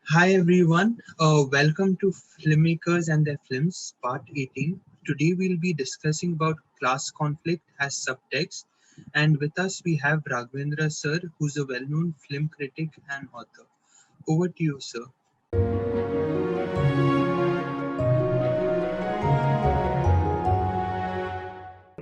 Hi everyone, welcome to Filmmakers and their Films, Part 18. Today we'll be discussing about class conflict as subtext, and with us we have Raghavendra sir, who's a well-known film critic and author. Over to you, sir.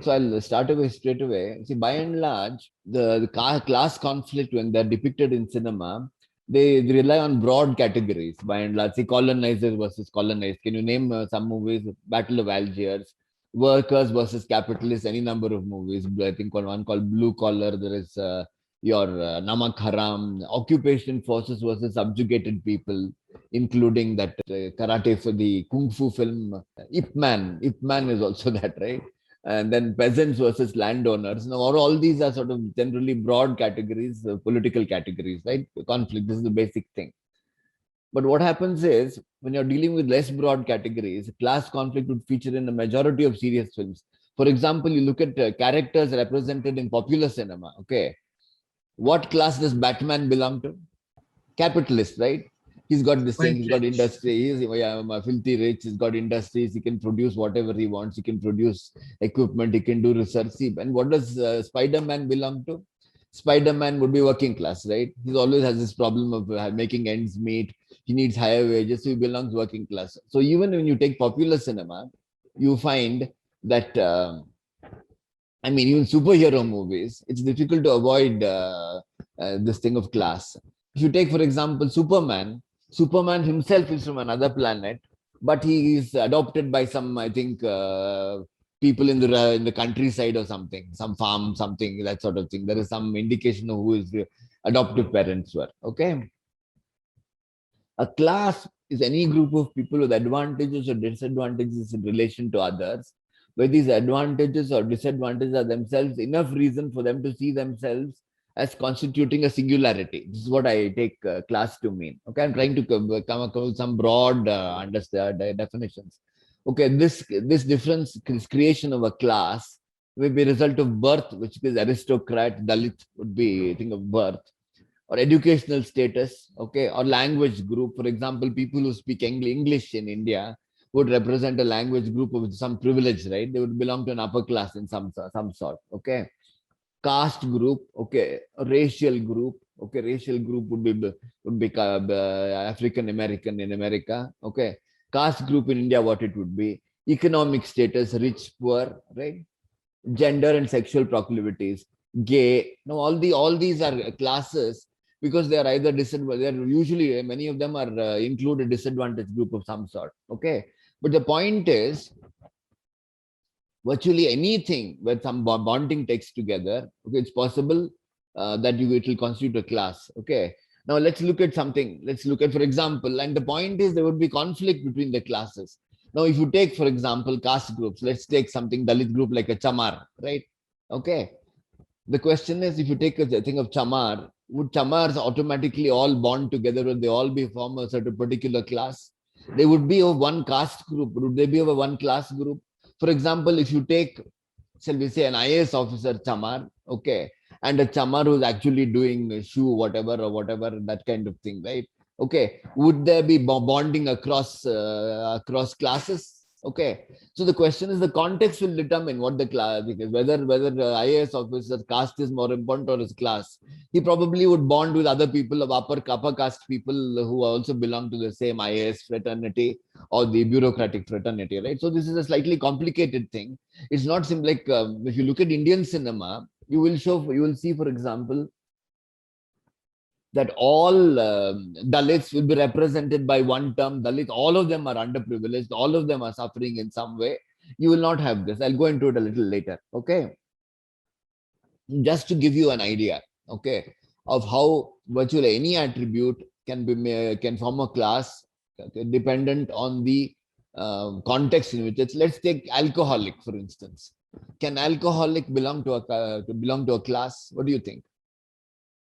So I'll start away straight away. See, by and large, the class conflict when they're depicted in cinema, they rely on broad categories. By and large, see, colonizers versus colonized. Can you name some movies? Battle of Algiers, workers versus capitalists. Any number of movies. I think one called Blue Collar. There is your Namak Haraam, occupation forces versus subjugated people, including that karate for the kung fu film Ip Man. Ip Man is also that, right? And then peasants versus landowners. Now, all these are sort of generally broad categories, political categories, right? Conflict, this is the basic thing. But what happens is, when you're dealing with less broad categories, class conflict would feature in a majority of serious films. For example, you look at characters represented in popular cinema, okay? What class does Batman belong to? Capitalist, right? He's got this thing, Quite he's got rich. industry, he's filthy rich, he's got industries, he can produce whatever he wants, he can produce equipment, he can do research. See, and what does Spider-Man belong to? Spider-Man would be working class, right? He always has this problem of making ends meet. He needs higher wages, so he belongs working class. So even when you take popular cinema, you find that even superhero movies, it's difficult to avoid this thing of class. If you take, for example, Superman, Superman himself is from another planet, but he is adopted by some, I think, people in the countryside or something, some farm, something that sort of thing. There is some indication of who his adoptive parents were. Okay, a class is any group of people with advantages or disadvantages in relation to others, where these advantages or disadvantages are themselves enough reason for them to see themselves as constituting a singularity. This is what I take class to mean. Okay, I'm trying to come up with some broad definitions. Okay, this difference, this creation of a class, may be a result of birth, which is aristocrat, Dalit would be, I think, of birth, or educational status, okay, or language group. For example, people who speak English in India would represent a language group with some privilege, right? They would belong to an upper class in some sort, okay. Caste group, okay, racial group, okay, racial group would be African American in America, okay. Caste group in India, what it would be, economic status, rich, poor, right? Gender and sexual proclivities, gay. Now, all these are classes because they are either disadvantaged. They're usually, many of them are include a disadvantaged group of some sort. Okay, but the point is, virtually anything where some bonding takes together, okay, it's possible that it will constitute a class. Okay. Now let's look at something. Let's look at, for example, and the point is there would be conflict between the classes. Now, if you take, for example, caste groups, let's take something Dalit group like a Chamar, right? Okay. The question is, if you take a thing of Chamar, would Chamars automatically all bond together? Would they all be form a certain particular class? They would be of one caste group. Would they be of a one class group? For example, if you take, shall we say, an IAS officer Chamar, okay, and a Chamar who's actually doing shoe, whatever, or whatever, that kind of thing, right? Okay, would there be bonding across classes? Okay, so the question is, the context will determine what the class is, whether the IAS officer's caste is more important or his class. He probably would bond with other people of upper caste people who also belong to the same IAS fraternity or the bureaucratic fraternity, right? So this is a slightly complicated thing. It's not simple. Like if you look at Indian cinema, you will see, for example, that all Dalits will be represented by one term, Dalit. All of them are underprivileged. All of them are suffering in some way. You will not have this. I'll go into it a little later. Okay. Just to give you an idea, okay, of how virtually any attribute can form a class, okay, dependent on the context in which it's. Let's take alcoholic, for instance. Can alcoholic belong to a class? What do you think?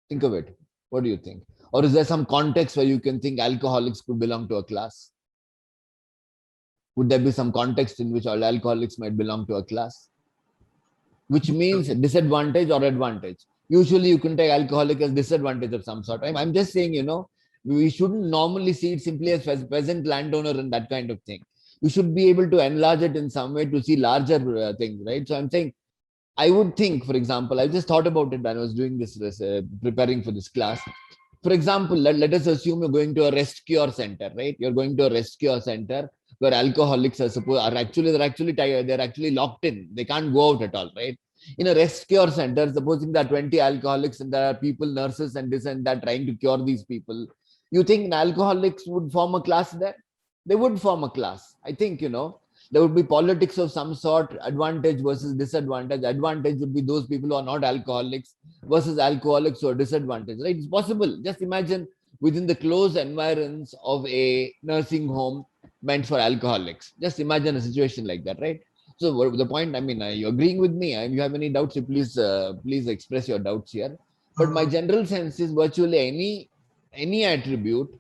Think of it. What do you think? Or is there some context where you can think alcoholics could belong to a class? Would there be some context in which all alcoholics might belong to a class? Which means disadvantage or advantage. Usually you can take alcoholic as disadvantage of some sort. I'm just saying, We shouldn't normally see it simply as peasant landowner and that kind of thing. We should be able to enlarge it in some way to see larger things, right? So I'm saying, I would think, for example, I just thought about it when I was doing this preparing for this class. For example, let us assume you're going to a rest cure center, right? You're going to a rest cure center where alcoholics they're actually locked in. They can't go out at all, right? In a rest cure center, supposing there are 20 alcoholics and there are people, nurses and this and that trying to cure these people, you think alcoholics would form a class there? They would form a class. I think, there would be politics of some sort, advantage versus disadvantage. Advantage would be those people who are not alcoholics versus alcoholics who are disadvantaged, right? It's possible. Just imagine within the closed environs of a nursing home meant for alcoholics. Just imagine a situation like that, right? So the point, I mean, you're agreeing with me. If you have any doubts, you please express your doubts here. But my Uh, general sense is virtually any attribute,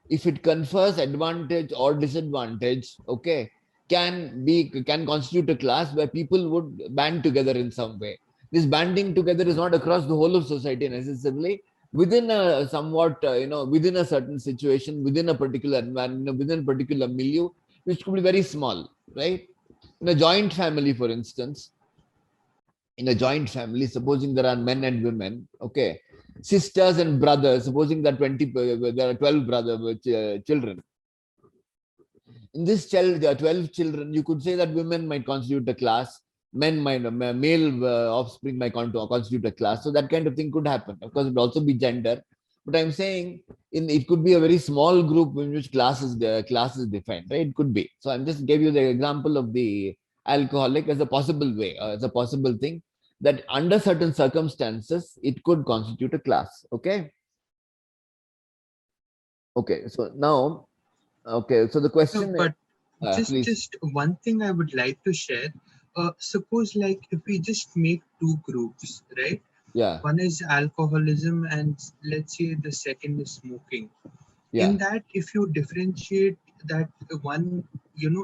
if it confers advantage or disadvantage, okay, can constitute a class where people would band together in some way. This banding together is not across the whole of society necessarily. Within a somewhat, within a certain situation, within a particular environment, within a particular milieu, which could be very small, right? In a joint family, for instance, in a joint family, supposing there are men and women, okay, sisters and brothers, supposing that there are 12 brother children. In this child, there are 12 children. You could say that women might constitute a class, male offspring might constitute a class. So that kind of thing could happen. Of course, it would also be gender. But I'm saying it could be a very small group in which class is defined, right? It could be. So I'm just gave you the example of the alcoholic as a possible way, as a possible thing that under certain circumstances, it could constitute a class. Okay. Okay. So now, okay. So the no, question is, but just please. just one thing I would like to share. Suppose like if we just make two groups, right? Yeah. One is alcoholism, and let's say the second is smoking. In Yeah. that, if you differentiate that one,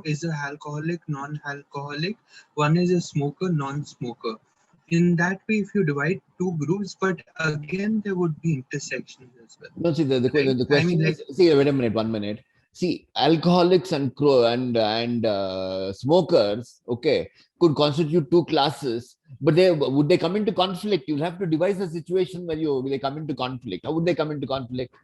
is a alcoholic, non-alcoholic, one is a smoker, non-smoker. In that way, if you divide two groups, but again there would be intersections as well, No, see, right? the I mean, question like, is, see, wait a minute, 1 minute. See, alcoholics and smokers, okay, could constitute two classes, but would they come into conflict? You'll have to devise a situation where they come into conflict. How would they come into conflict?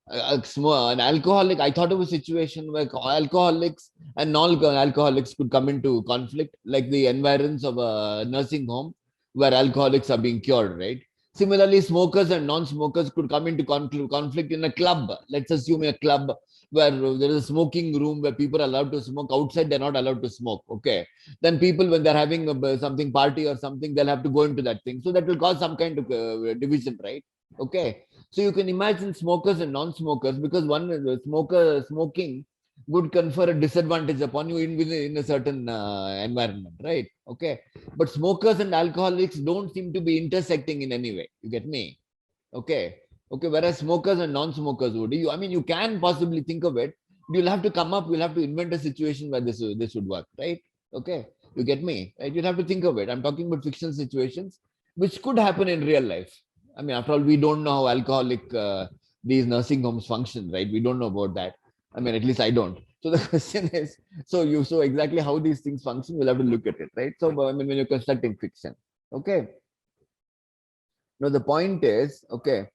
An alcoholic, I thought of a situation where alcoholics and non-alcoholics could come into conflict, like the environs of a nursing home where alcoholics are being cured, right? Similarly, smokers and non-smokers could come into conflict in a club. Let's assume a club where there is a smoking room where people are allowed to smoke. Outside, they're not allowed to smoke. Okay. Then people, when they're having something party or something, they'll have to go into that thing. So that will cause some kind of division, right? Okay. So you can imagine smokers and non-smokers, because one smoking would confer a disadvantage upon you in a certain environment, right? Okay. But smokers and alcoholics don't seem to be intersecting in any way. You get me? Okay. Okay. Whereas smokers and non-smokers would. I mean, you can possibly think of it. You'll have to you'll have to invent a situation where this would work, right? Okay. You get me? Right? You'll have to think of it. I'm talking about fictional situations which could happen in real life. I mean, after all, we don't know how alcoholic these nursing homes function, right? We don't know about that. I mean, at least I don't. So the question is, so exactly how these things function, we'll have to look at it, right? So I mean, when you're constructing fiction, okay. Now the point is, okay,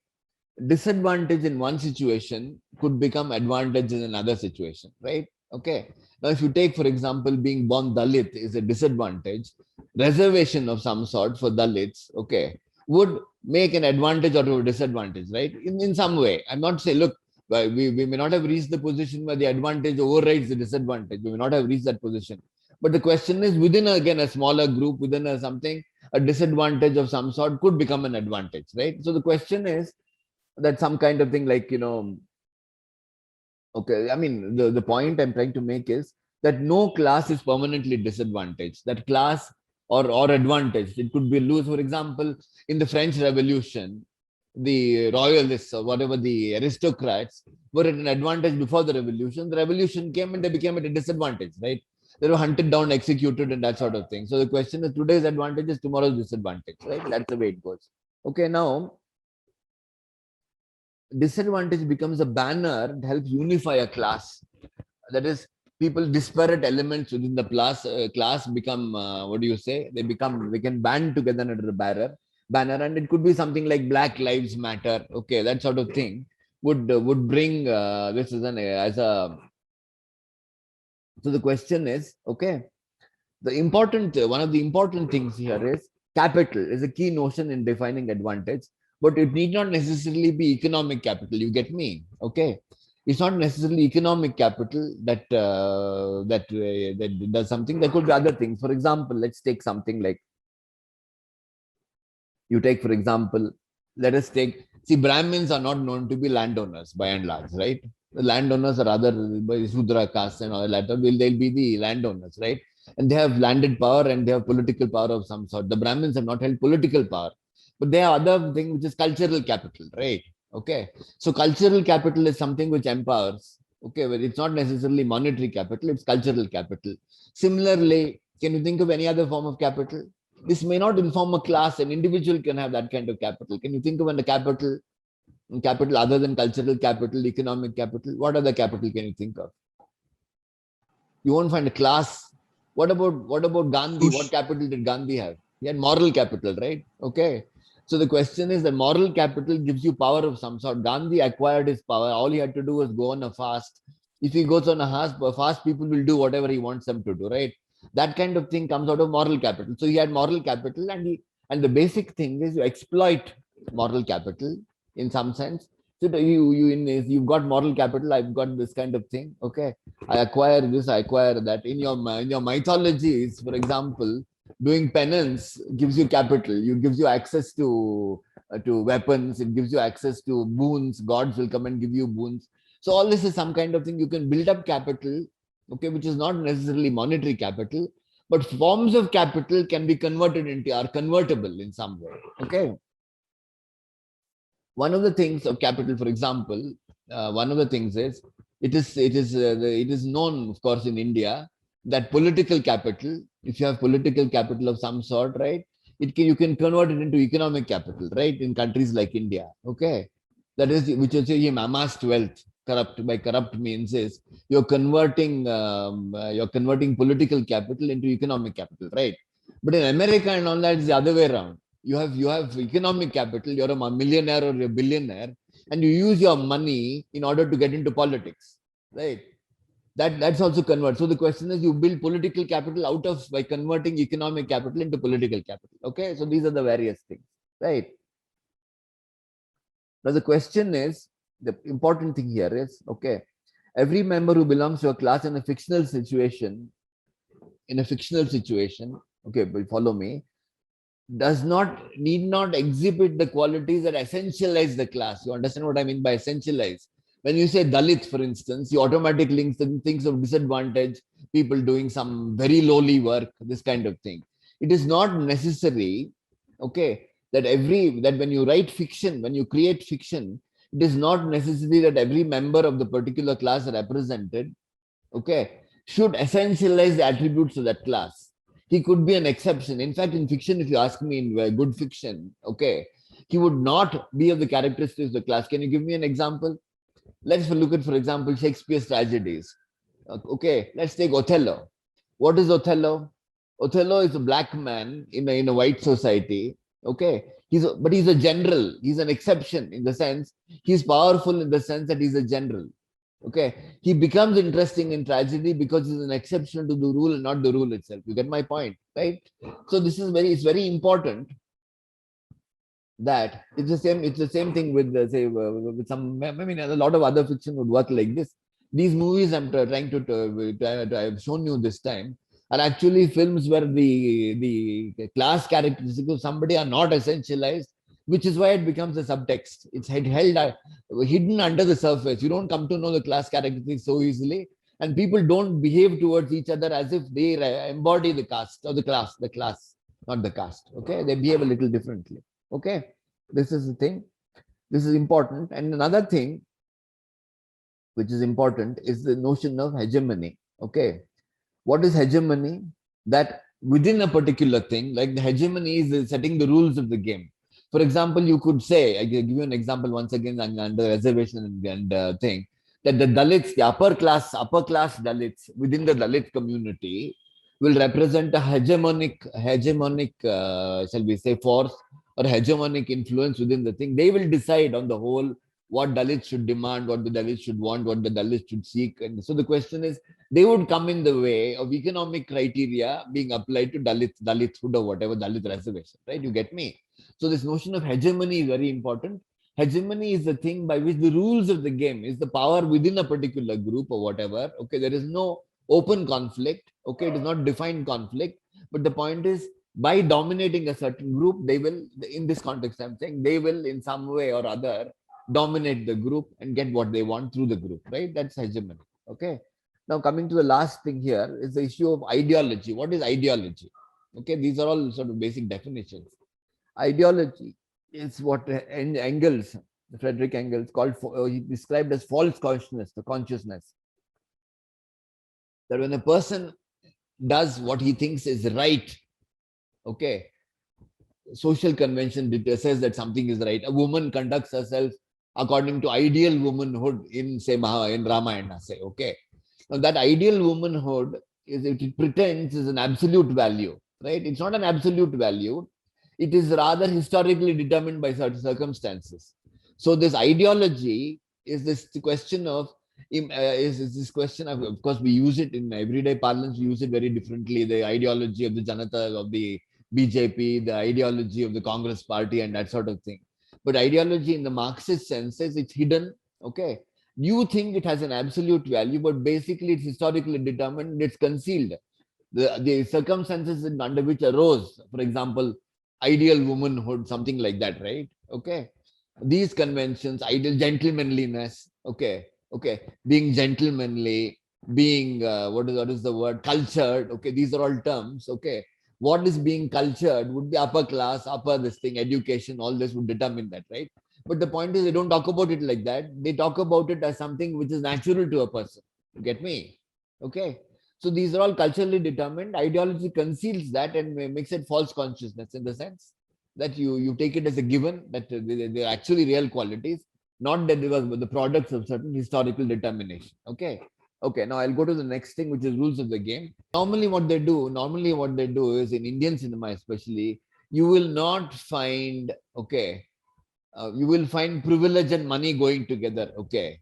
disadvantage in one situation could become advantage in another situation, right? Okay. Now, if you take, for example, being born Dalit is a disadvantage, reservation of some sort for Dalits, okay, would make an advantage out of a disadvantage, right? In some way. I'm not saying, look, we may not have reached the position where the advantage overrides the disadvantage. We may not have reached that position. But the question is, within, again, a smaller group, within something, a disadvantage of some sort could become an advantage, right? So the question is, that some kind of thing like, okay, I mean, the point I'm trying to make is that no class is permanently disadvantaged. That class or advantage, it could be loose. For example, in the French Revolution, the royalists or whatever, the aristocrats were at an advantage before the revolution. The revolution came and they became at a disadvantage, right? They were hunted down, executed, and that sort of thing. So the question is, today's advantage is tomorrow's disadvantage, right? That's the way it goes. Okay, now disadvantage becomes a banner that helps unify a class. That is, people disparate elements within the class become what do you say? They can band together under a banner, and it could be something like Black Lives Matter. Okay, that sort of thing would bring this as an as a. So the question is, okay, the important one of the important things here is capital is a key notion in defining advantage, but it need not necessarily be economic capital. You get me? Okay, it's not necessarily economic capital that does something. There could be other things. For example, let's take something like, you take, for example, let us take, see, Brahmins are not known to be landowners by and large, right? The landowners are other Sudra castes and all that. They'll be the landowners, right? And they have landed power and they have political power of some sort. The Brahmins have not held political power, but they have other thing which is cultural capital, right? Okay, so cultural capital is something which empowers. Okay, but it's not necessarily monetary capital, it's cultural capital. Similarly, can you think of any other form of capital? This may not inform a class. An individual can have that kind of capital. Can you think of a capital other than cultural capital, economic capital? What other capital can you think of? You won't find a class. What about Gandhi? What capital did Gandhi have? He had moral capital, right? Okay. So the question is that moral capital gives you power of some sort. Gandhi acquired his power. All he had to do was go on a fast. If he goes on a fast, people will do whatever he wants them to do, right? That kind of thing comes out of moral capital. So he had moral capital, and the basic thing is you exploit moral capital in some sense. So you've got moral capital. I've got this kind of thing. Okay, I acquire this, I acquire that. In your mythologies, for example, doing penance gives you capital. You gives you access to weapons. It gives you access to boons. Gods will come and give you boons. So all this is some kind of thing. You can build up capital, okay, which is not necessarily monetary capital, but forms of capital can be converted into, are convertible in some way. Okay. One of the things of capital, for example, one of the things is it is known, of course, in India that political capital, if you have political capital of some sort, right, you can convert it into economic capital, right, in countries like India. Okay, that is, which is you amassed wealth. Corrupt means is you're converting political capital into economic capital, right? But in America and all that, it's the other way around. You have economic capital. You're a millionaire or a billionaire, and you use your money in order to get into politics, right? That's also convert. So the question is, you build political capital out of by converting economic capital into political capital. Okay, so these are the various things, right? Now the question is, the important thing here is, okay, every member who belongs to a class in a fictional situation, okay, but follow me, need not exhibit the qualities that essentialize the class. You understand what I mean by essentialize? When you say Dalit, for instance, you automatically think of disadvantage, people doing some very lowly work, this kind of thing. It is not necessary, okay, that when you write fiction, when you create fiction, it is not necessary that every member of the particular class represented, okay, should essentialize the attributes of that class. He could be an exception. In fact, in fiction, if you ask me, in good fiction, okay, he would not be of the characteristics of the class. Can you give me an example? Let's look at, for example, Shakespeare's tragedies. Okay, let's take Othello. What is Othello? Othello is a black man in a white society. Okay, but he's a general. He's an exception in the sense he's powerful in the sense that he's a general. Okay, he becomes interesting in tragedy because he's an exception to the rule and not the rule itself. You get my point, right? So this is it's very important that it's the same thing with say with some, I mean, a lot of other fiction would work like this. These movies I'm trying to I've shown you this time are actually films where the class characteristics of somebody are not essentialized, which is why it becomes a subtext. It's hidden under the surface. You don't come to know the class characteristics so easily, and people don't behave towards each other as if they embody the caste or the class, not the caste. Okay, they behave a little differently. Okay, this is the thing. This is important. And another thing which is important is the notion of hegemony. Okay, what is hegemony? That within a particular thing, like the hegemony is setting the rules of the game. For example, you could say, I give you an example once again under reservation and thing, that the Dalits, the upper class Dalits within the Dalit community will represent a hegemonic, shall we say, force or hegemonic influence within the thing. They will decide on the whole what Dalits should demand, what the Dalits should want, what the Dalits should seek. And so the question is, they would come in the way of economic criteria being applied to Dalithood or whatever Dalit reservation, right? You get me? So this notion of hegemony is very important. Hegemony is the thing by which the rules of the game is the power within a particular group or whatever. Okay, there is no open conflict. Okay, it is not defined conflict. But the point is, by dominating a certain group, they will, in this context, I'm saying, they will in some way or other dominate the group and get what they want through the group, right? That's hegemony. Okay. Now, coming to the last thing here is the issue of ideology. What is ideology? Okay, these are all sort of basic definitions. Ideology is what Engels, Frederick Engels, called, he described as false consciousness, the consciousness. That when a person does what he thinks is right, okay, social convention says that something is right. A woman conducts herself according to ideal womanhood in, say, in Ramayana, say, okay. Now, that ideal womanhood is, it pretends is an absolute value, right? It's not an absolute value. It is rather historically determined by certain circumstances. So this ideology is this question of, is this question of course, we use it in everyday parlance, we use it very differently. The ideology of the Janata, of the BJP, the ideology of the Congress party and that sort of thing. But ideology in the Marxist sense is it's hidden, okay? You think it has an absolute value, but basically it's historically determined, it's concealed. The circumstances under which arose, for example, ideal womanhood, something like that, right? Okay. These conventions, ideal gentlemanliness, okay, being gentlemanly, being, what is the word, cultured, okay, these are all terms, okay. What is being cultured would be upper class, upper this thing, education, all this would determine that, right? But the point is, they don't talk about it like that. They talk about it as something which is natural to a person. You get me? Okay. So these are all culturally determined. Ideology conceals that and makes it false consciousness in the sense that you take it as a given that they're actually real qualities, not that they were the products of certain historical determination. Okay. Okay, now I'll go to the next thing, which is rules of the game. Normally what they do is, in Indian cinema especially, you will not find, okay, you will find privilege and money going together. Okay.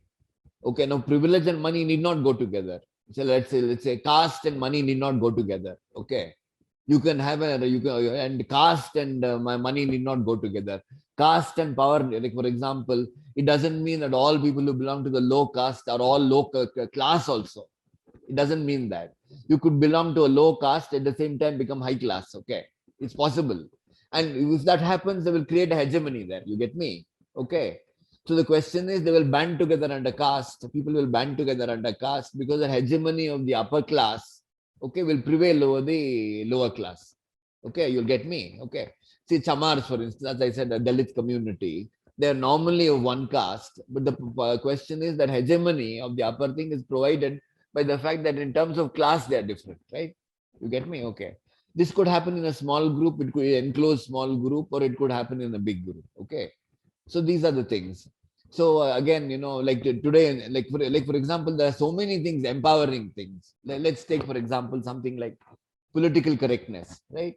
Okay, now privilege and money need not go together. So let's say caste and money need not go together. Okay. You can have and caste and my money need not go together. Caste and power, like for example, it doesn't mean that all people who belong to the low caste are all low class also. It doesn't mean that. You could belong to a low caste at the same time become high class. Okay. It's possible. And if that happens, they will create a hegemony there. You get me? Okay. So the question is, they will band together under caste. People will band together under caste because the hegemony of the upper class, okay, will prevail over the lower class. Okay, you'll get me. Okay. See, Chamars, for instance, as I said, a Dalit community, they're normally of one caste, but the question is that hegemony of the upper thing is provided by the fact that in terms of class, they are different, right? You get me? Okay. This could happen in a small group, it could be an enclosed small group, or it could happen in a big group. Okay. So these are the things. So again, like today, like for example, there are so many things, empowering things. Let's take, for example, something like political correctness, right?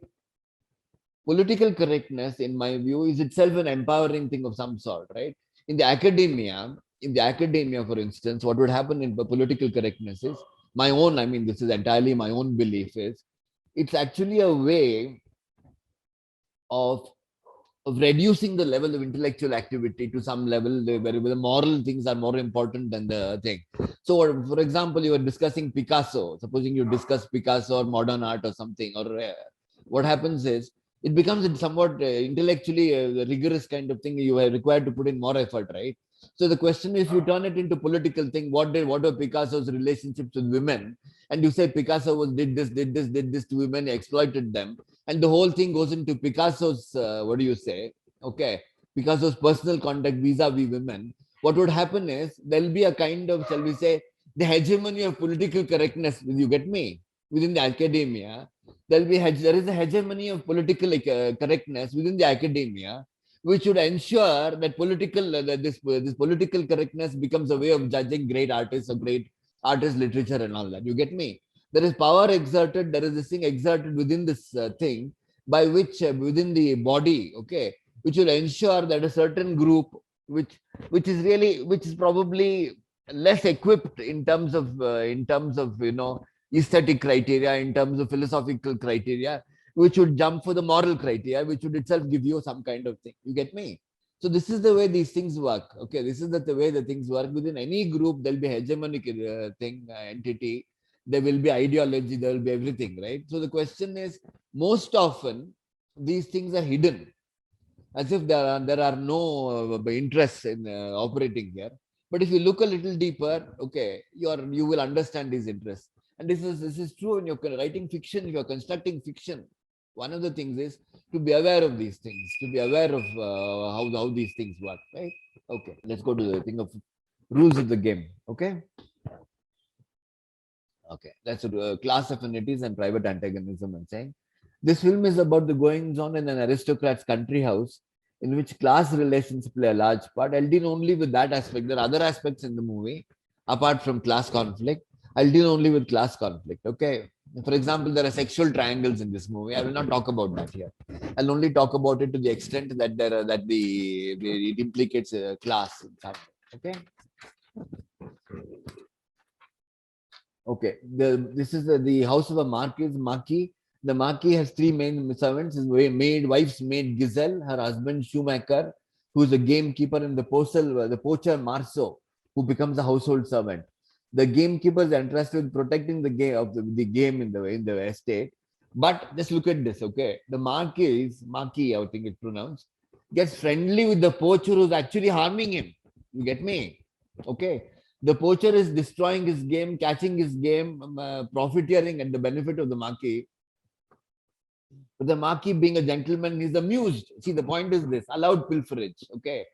Political correctness, in my view, is itself an empowering thing of some sort, right? In the academia, for instance, what would happen in political correctness is my own, I mean, this is entirely my own belief, is it's actually a way of reducing the level of intellectual activity to some level where the moral things are more important than the thing. So, for example, you were discussing Picasso. Supposing you discuss Picasso or modern art or something, or what happens is it becomes a somewhat intellectually rigorous kind of thing. You are required to put in more effort, right? So the question is, if you turn it into political thing, what were Picasso's relationships with women? And you say Picasso did this to women, exploited them, and the whole thing goes into Picasso's what do you say? Okay, Picasso's personal conduct vis-a-vis women. What would happen is there'll be a kind of, shall we say, the hegemony of political correctness. You get me? Within the academia, there is a hegemony of political correctness within the academia, which would ensure that this political correctness becomes a way of judging great artists or great artist literature and all that. You get me? There is power exerted. There is this thing exerted within this thing by which within the body, okay, which will ensure that a certain group, which is probably less equipped in terms of aesthetic criteria, in terms of philosophical criteria, which would jump for the moral criteria, which would itself give you some kind of thing. You get me? So this is the way these things work. Okay, this is the way the things work. Within any group, there'll be hegemonic entity. There will be ideology. There will be everything, right? So the question is, most often these things are hidden, as if there are no interests in operating here. But if you look a little deeper, okay, you will understand these interests. And this is true when you're writing fiction. If you're constructing fiction, one of the things is to be aware of these things, to be aware of how these things work, right? Okay, let's go to the thing of rules of the game. Okay, that's class affinities and private antagonism. I'm saying this film is about the goings on in an aristocrat's country house, in which class relations play a large part. I'll deal only with that aspect. There are other aspects in the movie apart from class conflict. I'll deal only with class conflict. Okay. For example, there are sexual triangles in this movie. I will not talk about that here. I'll only talk about it to the extent that it implicates class. Okay. Okay. This is the house of a marquis. The marquis has three main servants: his wife's maid Giselle, her husband Shoemaker, who is a gamekeeper, and the poacher Marceau, who becomes a household servant. The gamekeeper is interested in protecting the game of the game in the estate. But just look at this, okay? The marquis, I think it's pronounced, gets friendly with the poacher who's actually harming him. You get me? Okay. The poacher is destroying his game, catching his game, profiteering at the benefit of the marquis. But the marquis, being a gentleman, is amused. See, the point is this: allowed pilferage. Okay.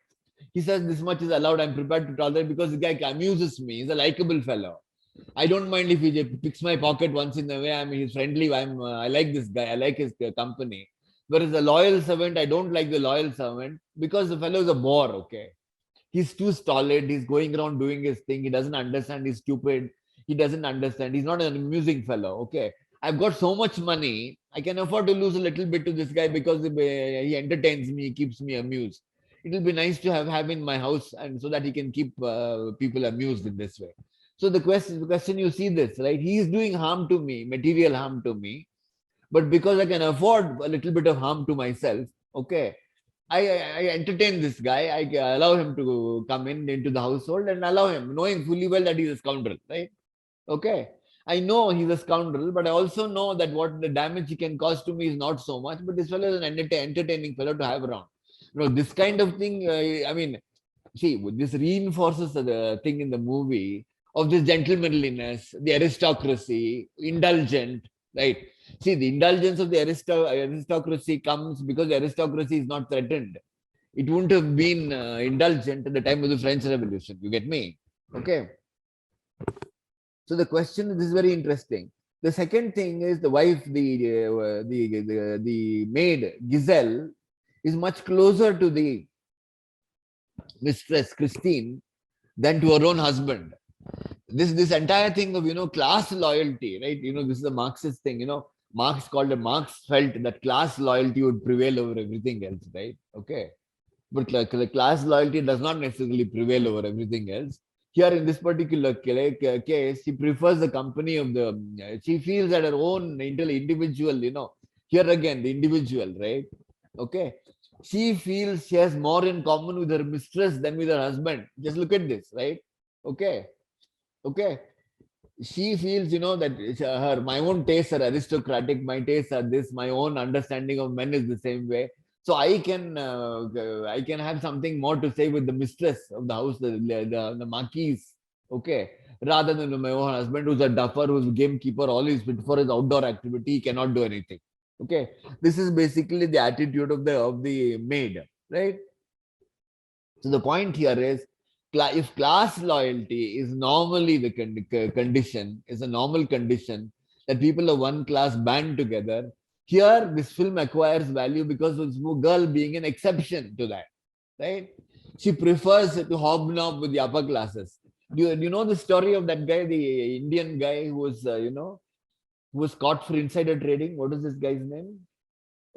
He says this much is allowed. I'm prepared to tolerate because the guy amuses me. He's a likable fellow. I don't mind if he picks my pocket once in a way. I mean, he's friendly. I like this guy. I like his company. Whereas the loyal servant, I don't like the loyal servant because the fellow is a bore. Okay. He's too stolid. He's going around doing his thing. He doesn't understand. He's stupid. He doesn't understand. He's not an amusing fellow. Okay. I've got so much money. I can afford to lose a little bit to this guy because he entertains me. He keeps me amused. It will be nice to have him in my house, and so that he can keep people amused in this way. So the question you see this, right? He is doing harm to me, material harm to me, but because I can afford a little bit of harm to myself, okay, I entertain this guy. I allow him to come into the household and allow him, knowing fully well that he's a scoundrel, right? Okay. I know he's a scoundrel, but I also know that what the damage he can cause to me is not so much. But this fellow is an entertaining fellow to have around. This kind of thing, I mean, see, this reinforces the thing in the movie of this gentlemanliness, the aristocracy, indulgent, right? See, the indulgence of the aristocracy comes because the aristocracy is not threatened. It wouldn't have been indulgent at the time of the French Revolution. You get me? Okay. So the question, this is very interesting. The second thing is the wife, the maid, Giselle, is much closer to the mistress, Christine, than to her own husband. This entire thing of, class loyalty, right? This is a Marxist thing, Marx felt that class loyalty would prevail over everything else, right? Okay. But class loyalty does not necessarily prevail over everything else. Here in this particular case, she prefers the company of she feels that her own individual, here again, the individual, right? Okay. She feels she has more in common with her mistress than with her husband. Just look at this, right? Okay. Okay. She feels, that my own tastes are aristocratic, my tastes are this, my own understanding of men is the same way. So I can have something more to say with the mistress of the house, the marquise, okay, rather than my own husband, who's a duffer, who's a gamekeeper, always fit for his outdoor activity, he cannot do anything. Okay, this is basically the attitude of the maid, right? So the point here is, if class loyalty is normally the condition, is a normal condition that people of one class band together, Here, this film acquires value because of this girl being an exception to that, right? She prefers to hobnob with the upper classes. Do you know the story of that guy, the Indian guy who was, who was caught for insider trading? What is this guy's name?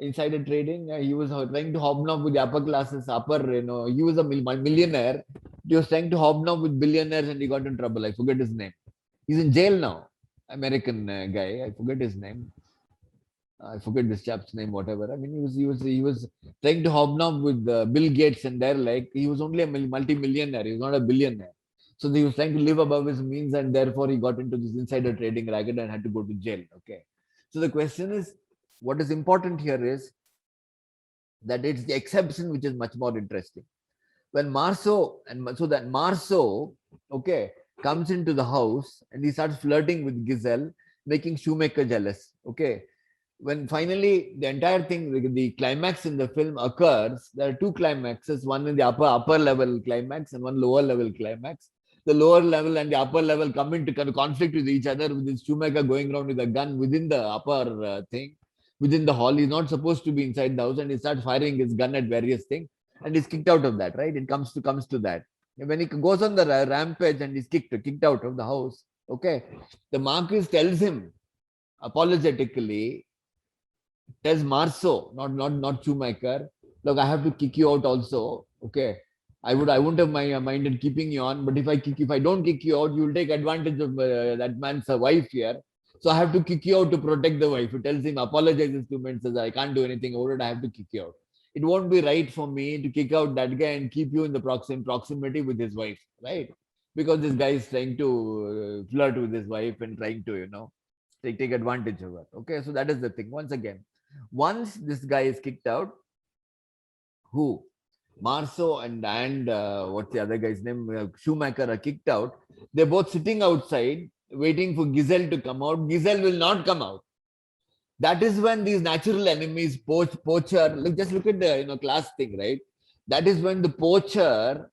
Insider trading. He was trying to hobnob with the upper classes, he was a millionaire. He was trying to hobnob with billionaires and he got in trouble. I forget his name. He's in jail now. American guy. I forget his name. I forget this chap's name, whatever. I mean, he was trying to hobnob with Bill Gates, and they're like, he was only a multi-millionaire. He was not a billionaire. So he was trying to live above his means, and therefore he got into this insider trading racket and had to go to jail. Okay. So the question is, what is important here is that it's the exception which is much more interesting. When Marceau, okay, comes into the house and he starts flirting with Giselle, making Shoemaker jealous. Okay. When finally the entire thing, the climax in the film occurs, there are two climaxes, one in the upper level climax and one lower level climax. The lower level and the upper level come into kind of conflict with each other, with this Shoemaker going around with a gun within the upper thing, within the hall. He's not supposed to be inside the house, and he starts firing his gun at various things, and he's kicked out of that, right? It comes to that. When he goes on the rampage and he's kicked out of the house, okay, the Marquis tells him apologetically, tells Marceau, not Shoemaker, look, I have to kick you out also. Okay. I wouldn't have minded keeping you on, but if I don't kick you out, you will take advantage of that man's wife here. So I have to kick you out to protect the wife. He tells him, apologizes to him and says, I can't do anything about it. I have to kick you out. It won't be right for me to kick out that guy and keep you in the proximity with his wife, right? Because this guy is trying to flirt with his wife and trying to, take advantage of her. Okay, so that is the thing. Once this guy is kicked out, who? Marceau and what's the other guy's name? Shoemaker are kicked out. They're both sitting outside waiting for Giselle to come out. Giselle will not come out. That is when these natural enemies, poacher, just look at the class thing, right? That is when the poacher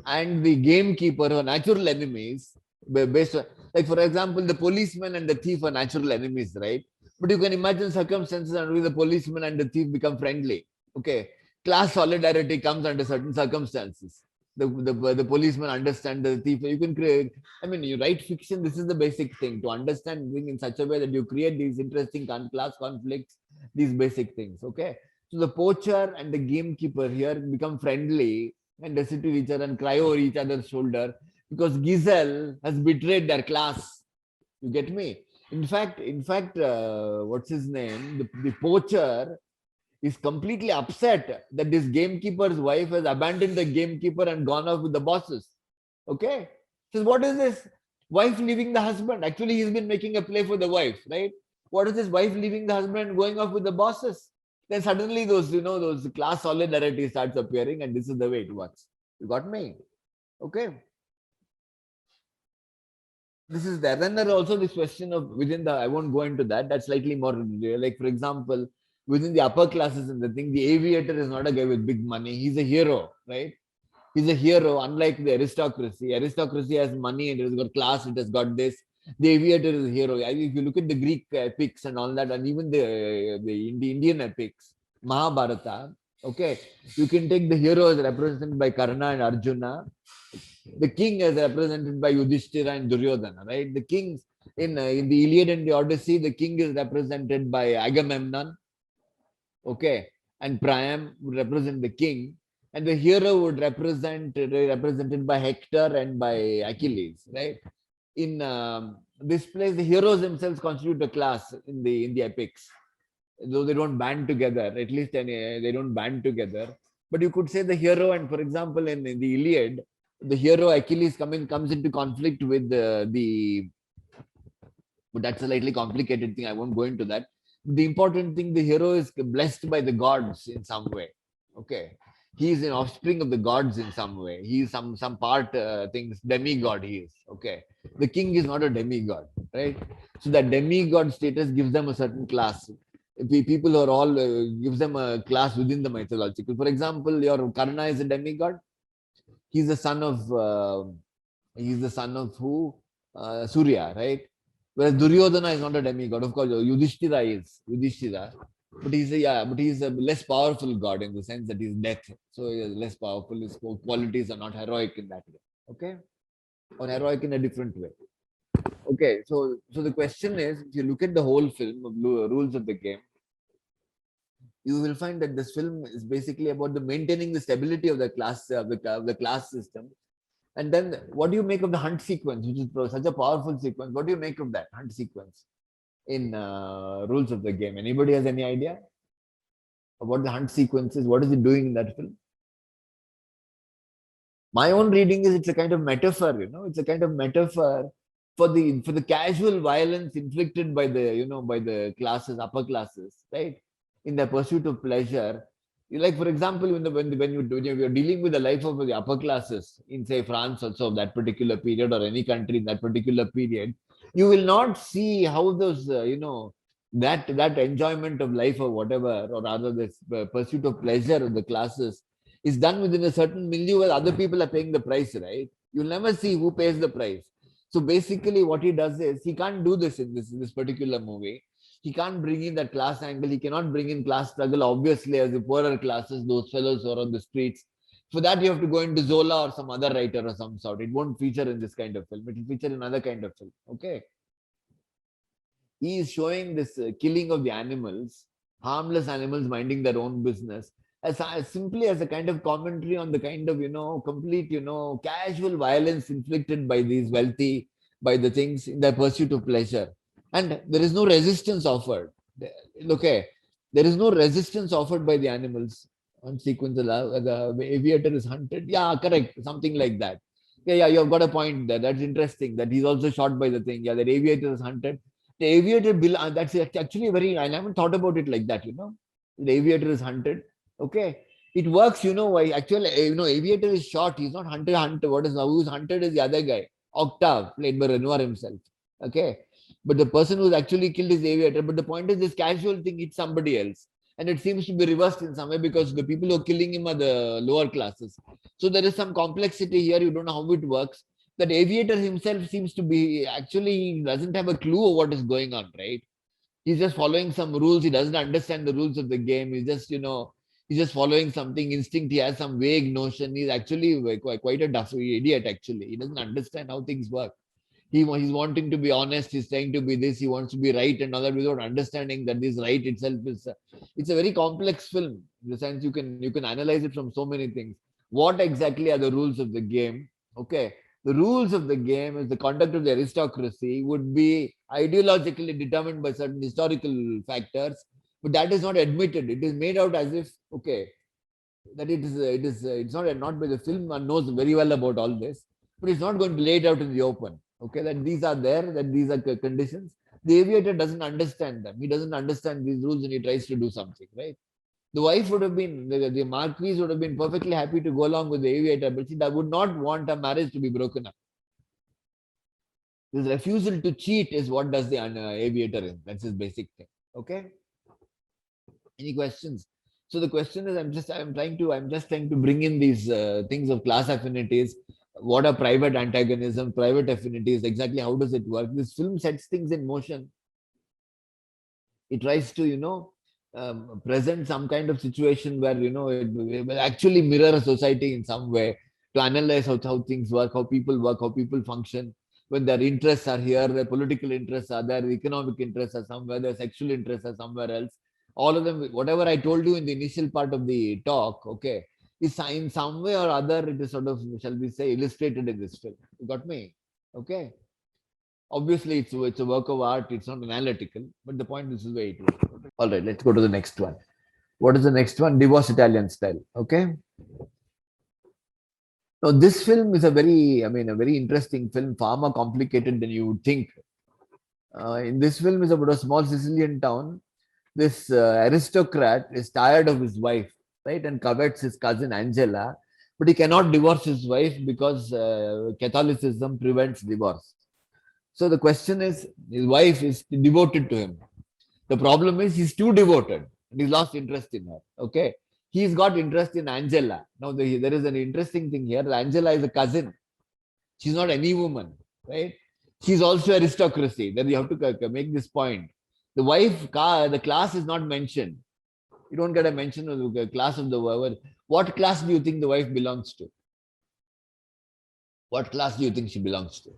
and the gamekeeper are natural enemies. Based on, like for example, the policeman and the thief are natural enemies, right? But you can imagine circumstances under which the policeman and the thief become friendly. Okay, class solidarity comes under certain circumstances. The policeman understands the thief. You can create. I mean, you write fiction. This is the basic thing, to understand things in such a way that you create these interesting class conflicts. These basic things. Okay, so the poacher and the gamekeeper here become friendly and they sit with each other and cry over each other's shoulder because Giselle has betrayed their class. You get me? In fact, what's his name? The poacher is completely upset that this gamekeeper's wife has abandoned the gamekeeper and gone off with the bosses. Okay? Says, what is this? Wife leaving the husband. Actually, he's been making a play for the wife, right? What is this wife leaving the husband and going off with the bosses? Then suddenly those class solidarity starts appearing, and this is the way it works. You got me? Okay. This is there. Then there's also this question of within the, I won't go into that. That's slightly more, like, for example, within the upper classes and the thing, the aviator is not a guy with big money. He's a hero, right? He's a hero, unlike the aristocracy. Aristocracy has money and it has got class, it has got this. The aviator is a hero. If you look at the Greek epics and all that, and even the Indian epics, Mahabharata, okay, you can take the hero as represented by Karna and Arjuna, the king as represented by Yudhishthira and Duryodhana, right? The kings in the Iliad and the Odyssey, the king is represented by Agamemnon, okay, and Priam would represent the king, and the hero would represented by Hector and by Achilles, right? In this place, the heroes themselves constitute a class in the epics, though they don't band together. At least they don't band together. But you could say the hero, and for example, in the Iliad, the hero Achilles comes into conflict with but that's a slightly complicated thing. I won't go into that. The important thing, the hero is blessed by the gods in some way. Okay, he is an offspring of the gods in some way. He is some part things demigod. He is okay. The king is not a demigod, right? So that demigod status gives them a certain class. People who are all gives them a class within the mythological. For example, your Karna is a demigod. He's the son of who? Surya, right? Whereas Duryodhana is not a demigod. Of course, Yudhishthira is Yudhishthira, but he's a less powerful god in the sense that he's death. So he is less powerful. His qualities are not heroic in that way. Okay, or heroic in a different way. Okay, so the question is, if you look at the whole film of rules of the game, you will find that this film is basically about the maintaining the stability of the class the class system. And then, what do you make of the hunt sequence, which is such a powerful sequence? What do you make of that hunt sequence in rules of the game? Anybody has any idea of what the hunt sequence is? What is it doing in that film? My own reading is it's a kind of metaphor. It's a kind of metaphor for the casual violence inflicted by the classes, upper classes, right, in their pursuit of pleasure. Like, for example, when you're dealing with the life of the upper classes in, say, France, also of that particular period, or any country in that particular period, you will not see how those that enjoyment of life, or whatever, or rather this pursuit of pleasure of the classes, is done within a certain milieu where other people are paying the price, right? You'll never see who pays the price. So basically, what he does is, he can't do this in this particular movie. He can't bring in that class angle. He cannot bring in class struggle, obviously, as the poorer classes, those fellows who are on the streets. For that, you have to go into Zola or some other writer of some sort. It won't feature in this kind of film. It will feature in another kind of film. Okay. He is showing this killing of the animals, harmless animals minding their own business, as simply as a kind of commentary on the kind of, complete, casual violence inflicted by these wealthy, by the things in their pursuit of pleasure. And there is no resistance offered. Okay, there is no resistance offered by the animals. On sequence, the aviator is hunted. Yeah, correct. Something like that. Yeah, you have got a point there. That's interesting. That he's also shot by the thing. Yeah, the aviator is hunted. The aviator bill. That's actually very. I haven't thought about it like that. The aviator is hunted. Okay, it works. Why? Actually, aviator is shot. He's not hunted. What is now? Who's hunted is the other guy, Octave, played by Renoir himself. Okay, but the person who's actually killed is aviator. But the point is, this casual thing hits somebody else. And it seems to be reversed in some way, because the people who are killing him are the lower classes. So there is some complexity here. You don't know how it works. That aviator himself seems to be, actually, he doesn't have a clue of what is going on, right? He's just following some rules. He doesn't understand the rules of the game. He's just following something instinct. He has some vague notion. He's actually quite a duffy idiot, actually. He doesn't understand how things work. He's wanting to be honest. He's trying to be this. He wants to be right and all that, without understanding that this right itself is. It's a very complex film in the sense you can analyze it from so many things. What exactly are the rules of the game? Okay, the rules of the game is the conduct of the aristocracy would be ideologically determined by certain historical factors, but that is not admitted. It is made out as if, okay, that it's not by the film. One knows very well about all this, but it's not going to lay it out in the open. Okay, that these are there, that these are conditions. The aviator doesn't understand them. He doesn't understand these rules, and he tries to do something, right? The wife would have been, the marquise would have been perfectly happy to go along with the aviator, but she would not want a marriage to be broken up. This refusal to cheat is what does the aviator in. That's his basic thing. Okay. Any questions? So the question is, I'm just trying to bring in these things of class affinities. What are private antagonism, private affinities? Exactly how does it work? This film sets things in motion. It tries to, present some kind of situation where, it will actually mirror a society in some way, to analyze how things work, how people function, when their interests are here, their political interests are there, the economic interests are somewhere, their sexual interests are somewhere else. All of them, whatever I told you in the initial part of the talk, okay, is in some way or other, it is sort of, shall we say, illustrated in this film. You got me? Okay. Obviously, it's a work of art. It's not analytical, but the point is the way it is. All right, let's go to the next one. What is the next one? Divorce Italian style. Okay. Now, this film is a very interesting film, far more complicated than you would think. In this film is about a small Sicilian town. This aristocrat is tired of his wife, right, and covets his cousin Angela, but he cannot divorce his wife because Catholicism prevents divorce. So the question is, his wife is devoted to him. The problem is he's too devoted. He's lost interest in her. Okay. He's got interest in Angela. Now, there is an interesting thing here. Angela is a cousin. She's not any woman, right? She's also aristocracy. Then you have to make this point. The wife, the class is not mentioned. You don't get a mention of the class of the wife. What class do you think the wife belongs to? What class do you think she belongs to?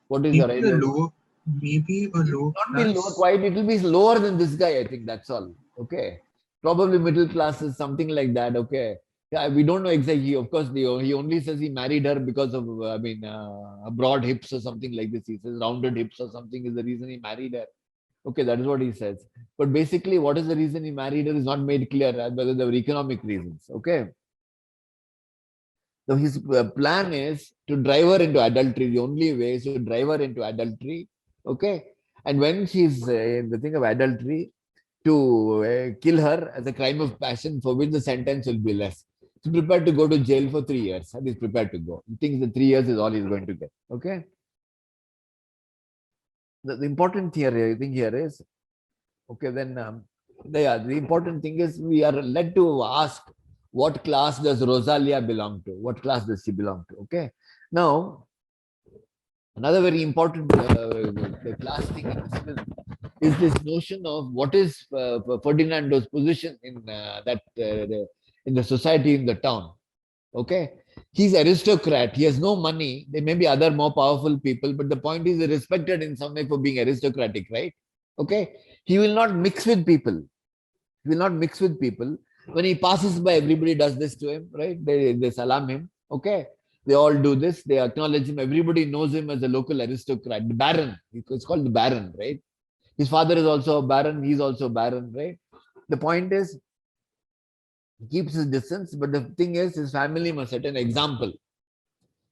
What is your Maybe a idea? low, maybe a It will low not be lower, class. quite. It will be lower than this guy. I think that's all. Okay, probably middle classes, something like that. Okay, yeah, we don't know exactly. Of course, he only says he married her because of, broad hips or something like this. He says rounded hips or something is the reason he married her. Okay, that is what he says. But basically, what is the reason he married her is not made clear, whether there were economic reasons. Okay. So his plan is to drive her into adultery. The only way is to drive her into adultery. Okay. And when she's in the thing of adultery, to kill her as a crime of passion for which the sentence will be less. He's prepared to go to jail for 3 years. And he's prepared to go. He thinks the 3 years is all he's going to get. Okay. The important thing here is, okay, then the important thing is we are led to ask, what class does Rosalia belong to? What class does she belong to? Okay. Now, another very important class thing in this film is this notion of what is Ferdinando's position in in the society, in the town. Okay, he's aristocrat. He has no money. There may be other more powerful people, but the point is, he's respected in some way for being aristocratic, right? Okay, he will not mix with people. He will not mix with people. When he passes by, everybody does this to him, right? They salam him. Okay, they all do this. They acknowledge him. Everybody knows him as a local aristocrat, the baron. It's called the baron, right? His father is also a baron. He's also a baron, right? The point is, he keeps his distance, but the thing is, his family must set an example.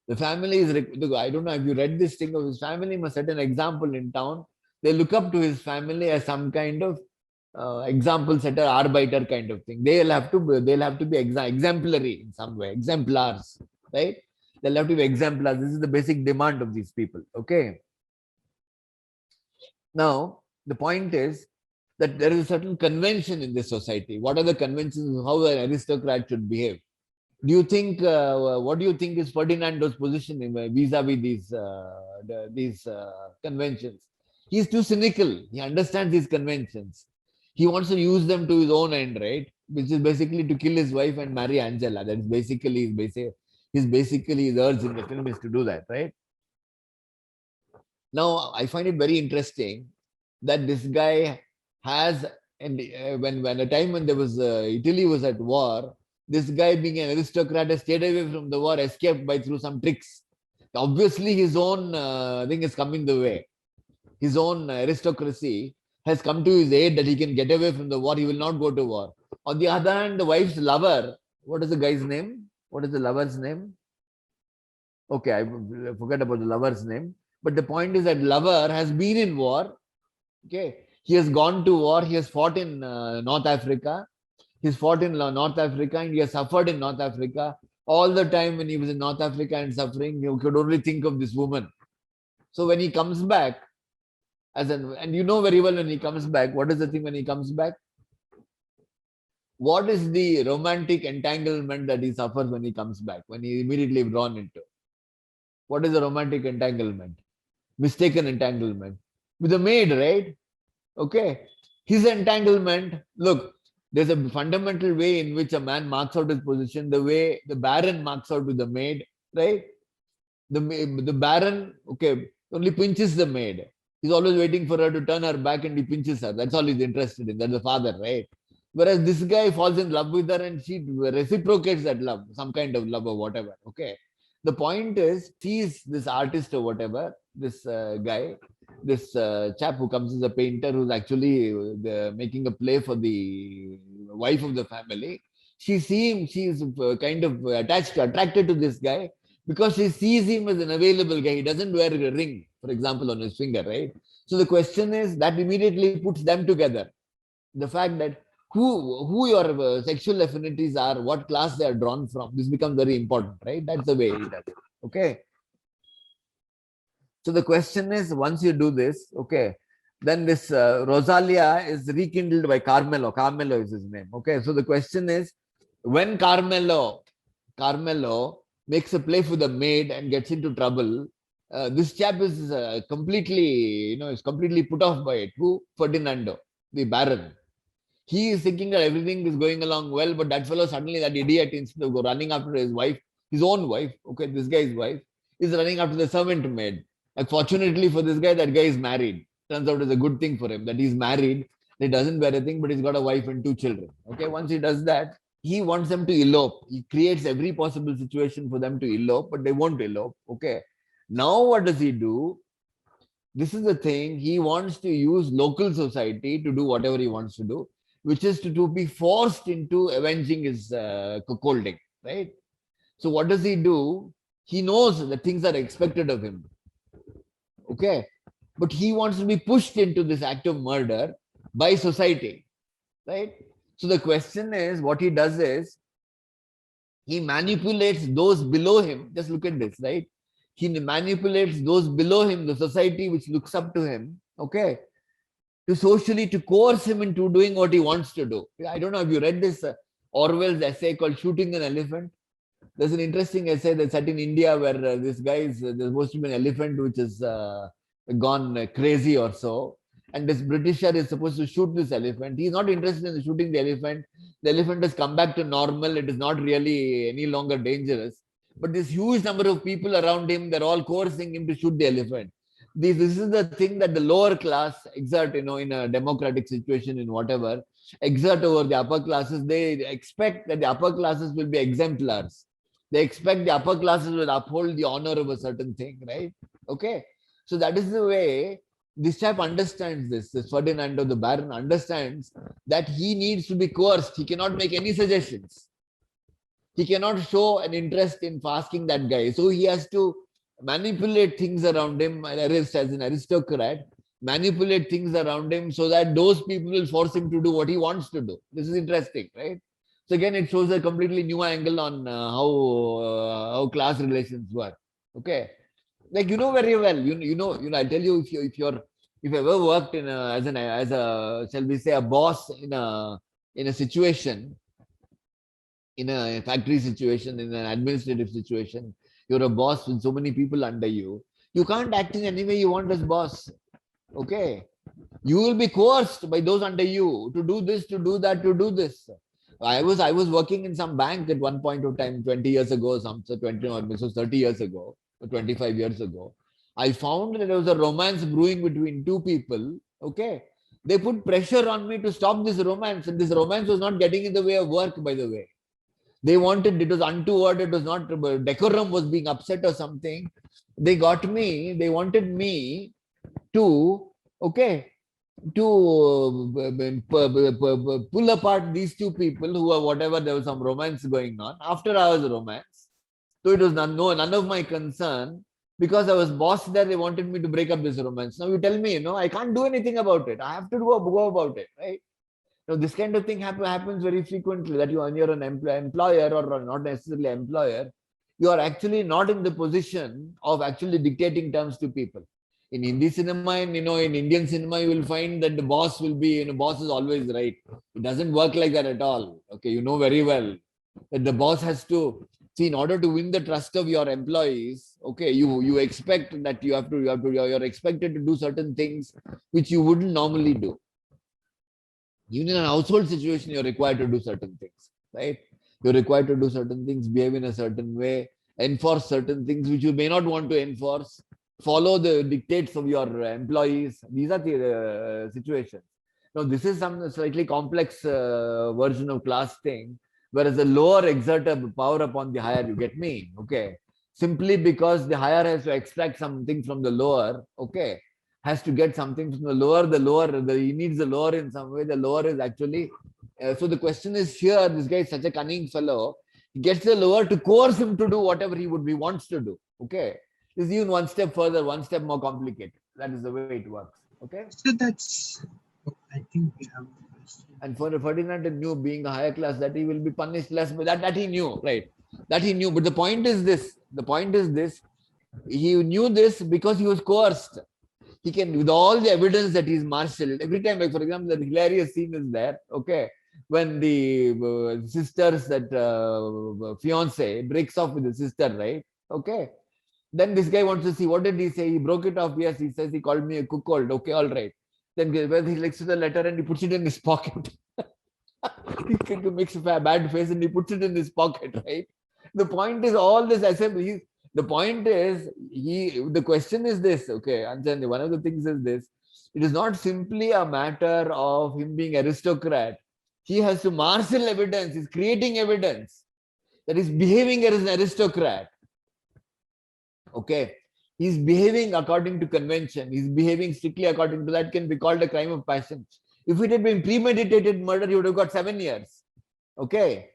The family is, I don't know if you read this thing of his family must set an example in town. They look up to his family as some kind of example setter, arbiter kind of thing. They'll have to be exemplary in some way, exemplars, right? They'll have to be exemplars. This is the basic demand of these people. Okay. Now, the point is that there is a certain convention in this society. What are the conventions of how an aristocrat should behave? Do you think, what do you think is Ferdinando's position vis-a-vis these conventions? He's too cynical. He understands these conventions. He wants to use them to his own end, right? Which is basically to kill his wife and marry Angela. That is basically his urge in the film is to do that, right? Now, I find it very interesting that this guy has, and when a time when there was Italy was at war, this guy, being an aristocrat, has stayed away from the war, escaped by through some tricks. Obviously, his own thing is coming the way. His own aristocracy has come to his aid that he can get away from the war. He will not go to war. On the other hand, the wife's lover, what is the guy's name? What is the lover's name? Okay, I forget about the lover's name. But the point is that lover has been in war. Okay, he has gone to war. He has fought in North Africa. He's fought in North Africa and he has suffered in North Africa. All the time when he was in North Africa and suffering, he could only think of this woman. So when he comes back, and you know very well when he comes back, what is the thing when he comes back? What is the romantic entanglement that he suffers when he comes back, when he immediately drawn into? What is the romantic entanglement? Mistaken entanglement. With the maid, right? Okay. His entanglement, look, there's a fundamental way in which a man marks out his position, the way the baron marks out with the maid, right? The baron, okay, only pinches the maid. He's always waiting for her to turn her back and he pinches her. That's all he's interested in. That's the father, right? Whereas this guy falls in love with her and she reciprocates that love, some kind of love or whatever. Okay. The point is, sees this artist or whatever, this guy, this chap who comes as a painter who's actually making a play for the wife of the family. She's kind of attracted to this guy because she sees him as an available guy. He doesn't wear a ring, for example, on his finger, right? So the question is that immediately puts them together. The fact that who your sexual affinities are, what class they are drawn from, this becomes very important, right? That's the way he does it. Okay. So the question is, once you do this, okay, then this Rosalia is rekindled by Carmelo. Carmelo is his name. Okay. So the question is, when Carmelo makes a play for the maid and gets into trouble, this chap is completely, is completely put off by it. Who? Ferdinando, the Baron. He is thinking that everything is going along well, but that fellow suddenly, that idiot, instead of running after his wife, his own wife, okay, this guy's wife, is running after the servant maid. And fortunately for this guy, that guy is married. Turns out it's a good thing for him that he's married. He doesn't bear a thing, but he's got a wife and 2 children. Okay, once he does that, he wants them to elope. He creates every possible situation for them to elope, but they won't elope. Okay. Now what does he do? This is the thing. He wants to use local society to do whatever he wants to do, which is to be forced into avenging his cuckolding, right? So what does he do? He knows that things are expected of him. Okay. But he wants to be pushed into this act of murder by society, right? So the question is, what he does is, he manipulates those below him. Just look at this, right? He manipulates those below him, the society which looks up to him, okay, to coerce him into doing what he wants to do. I don't know if you read this Orwell's essay called Shooting an Elephant. There's an interesting essay that's set in India where this guy is, there's supposed to be an elephant which has gone crazy or so. And this Britisher is supposed to shoot this elephant. He's not interested in shooting the elephant. The elephant has come back to normal. It is not really any longer dangerous. But this huge number of people around him, they're all coercing him to shoot the elephant. This is the thing that the lower class exert, in a democratic situation, in whatever, exert over the upper classes. They expect that the upper classes will be exemplars. They expect the upper classes will uphold the honor of a certain thing, right? Okay. So that is the way this chap understands this. This Ferdinando the Baron understands that he needs to be coerced. He cannot make any suggestions. He cannot show an interest in asking that guy. So he has to manipulate things around him, as an aristocrat, manipulate things around him so that those people will force him to do what he wants to do. This is interesting, right? So again, it shows a completely new angle on how class relations work. Okay, like very well. I tell you, if you ever worked as a shall we say a boss in a situation, in a factory situation, in an administrative situation, you're a boss with so many people under you. You can't act in any way you want as boss. Okay, you will be coerced by those under you to do this, to do that, to do this. I was working in some bank at one point of time, 20 years ago, 20 or so 30 years ago, or 25 years ago. I found that there was a romance brewing between two people. Okay, they put pressure on me to stop this romance, and this romance was not getting in the way of work, by the way. They wanted, it was untoward, it was not, decorum was being upset or something. They wanted me to, okay, to pull apart these two people who were whatever, there was some romance going on after hours romance. So it was none of my concern. Because I was boss there, they wanted me to break up this romance. Now you tell me, I can't do anything about it. I have to go about it, right? Now this kind of thing happens very frequently, that when you're an employer or not necessarily employer, you are actually not in the position of actually dictating terms to people. In Hindi cinema and in Indian cinema, you will find that the boss will be, boss is always right. It doesn't work like that at all. Okay, you know very well that the boss has to see, in order to win the trust of your employees. Okay, you expect that you're expected to do certain things which you wouldn't normally do. Even in a household situation, you're required to do certain things, right? You're required to do certain things, behave in a certain way, enforce certain things which you may not want to enforce, follow the dictates of your employees. These are the situations. Now, this is some slightly complex version of class thing, whereas the lower exert a power upon the higher, you get me? Okay. Simply because the higher has to extract something from the lower, okay, has to get something from the lower, he needs the lower in some way. The lower is actually, so the question is here, this guy is such a cunning fellow, he gets the lower to coerce him to do whatever he wants to do. Okay. This is even one step further, one step more complicated. That is the way it works. Okay. So that's, I think we have. And for Ferdinand knew, being a higher class, that he will be punished less, but that he knew, right? That he knew. But the point is this. He knew this because he was coerced. He can, with all the evidence that he's marshaled, every time, like for example, the hilarious scene is there, okay, when the sisters, that fiance breaks off with the sister, right? Okay. Then this guy wants to see, what did he say? He broke it off. Yes, he says he called me a cuckold. Okay, all right. Then he looks at the letter and he puts it in his pocket. He makes a bad face and he puts it in his pocket, right? The point is all this assembly. The point is, the question is this, okay? And one of the things is this: it is not simply a matter of him being aristocrat. He has to marshal evidence. He's creating evidence that he's behaving as an aristocrat. Okay, he's behaving according to convention. He's behaving strictly according to that. Can be called a crime of passion. If it had been premeditated murder, he would have got 7 years. Okay,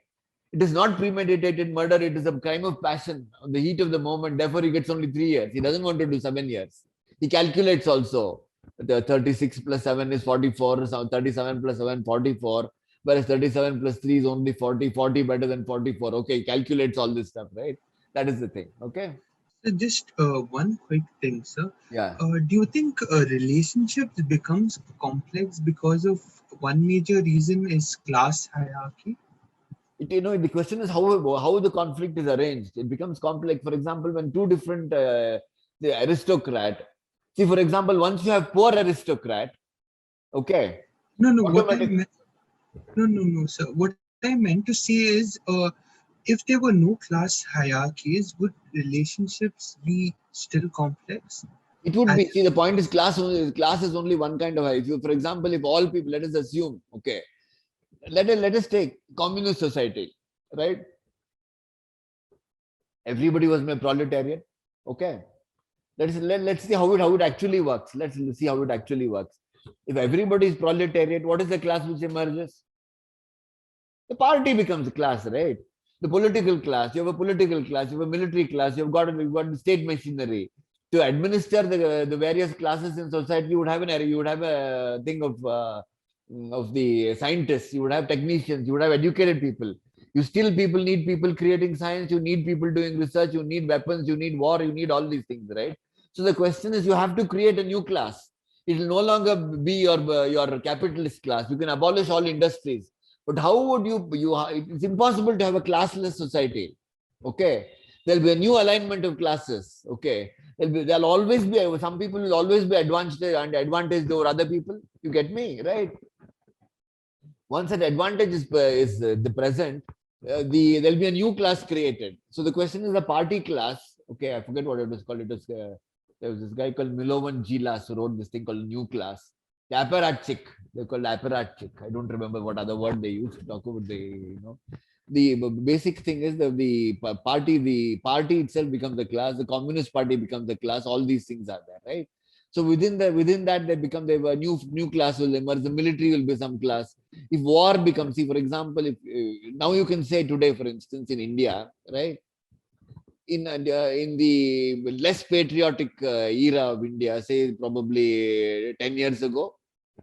it is not premeditated murder. It is a crime of passion on the heat of the moment. Therefore, he gets only 3 years. He doesn't want to do 7 years. He calculates also. The 36 plus 7 is 44. So 37 plus 7, 44. Whereas 37 plus 3 is only 40. 40 better than 44. Okay, he calculates all this stuff, right? That is the thing. Okay. So just one quick thing, sir. Yeah. Do you think relationships becomes complex because of one major reason is class hierarchy? The question is how the conflict is arranged. It becomes complex. For example, when two different the aristocrat. See, for example, once you have poor aristocrat, okay, No, no. automatic. No, sir. What I meant to say is, if there were no class hierarchies, would relationships be still complex? It would As be. See, the point is class is only one kind of. If you, for example, if all people, let us assume, okay, let us take communist society, right? Everybody was my proletariat. Okay, let's see how it actually works. Let's see how it actually works. If everybody is proletariat, what is the class which emerges? The party becomes a class, right? The political class. You have a political class. You have a military class. You've got the state machinery to administer the various classes in society. You would have a thing of the scientists. You would have technicians. You would have educated people. People need people creating science. You need people doing research. You need weapons. You need war. You need all these things, right? So the question is, you have to create a new class. It will no longer be your capitalist class. You can abolish all industries. But how would it's impossible to have a classless society. Okay. There'll be a new alignment of classes. Okay. There'll always be, some people will always be advantaged over other people. You get me, right? Once that advantage is the present, there'll be a new class created. So the question is the party class. Okay, I forget what it was called. There was this guy called Milovan Gilas who wrote this thing called new class. The apparatchik. They're called apparatchik. I don't remember what other word they used to talk about the basic thing is the party itself becomes the class, the communist party becomes the class, all these things are there, right? So within that they become a new class will emerge. The military will be some class. If war becomes, see, for example, if now you can say today, for instance, in India, right? In the less patriotic era of India, say probably 10 years ago,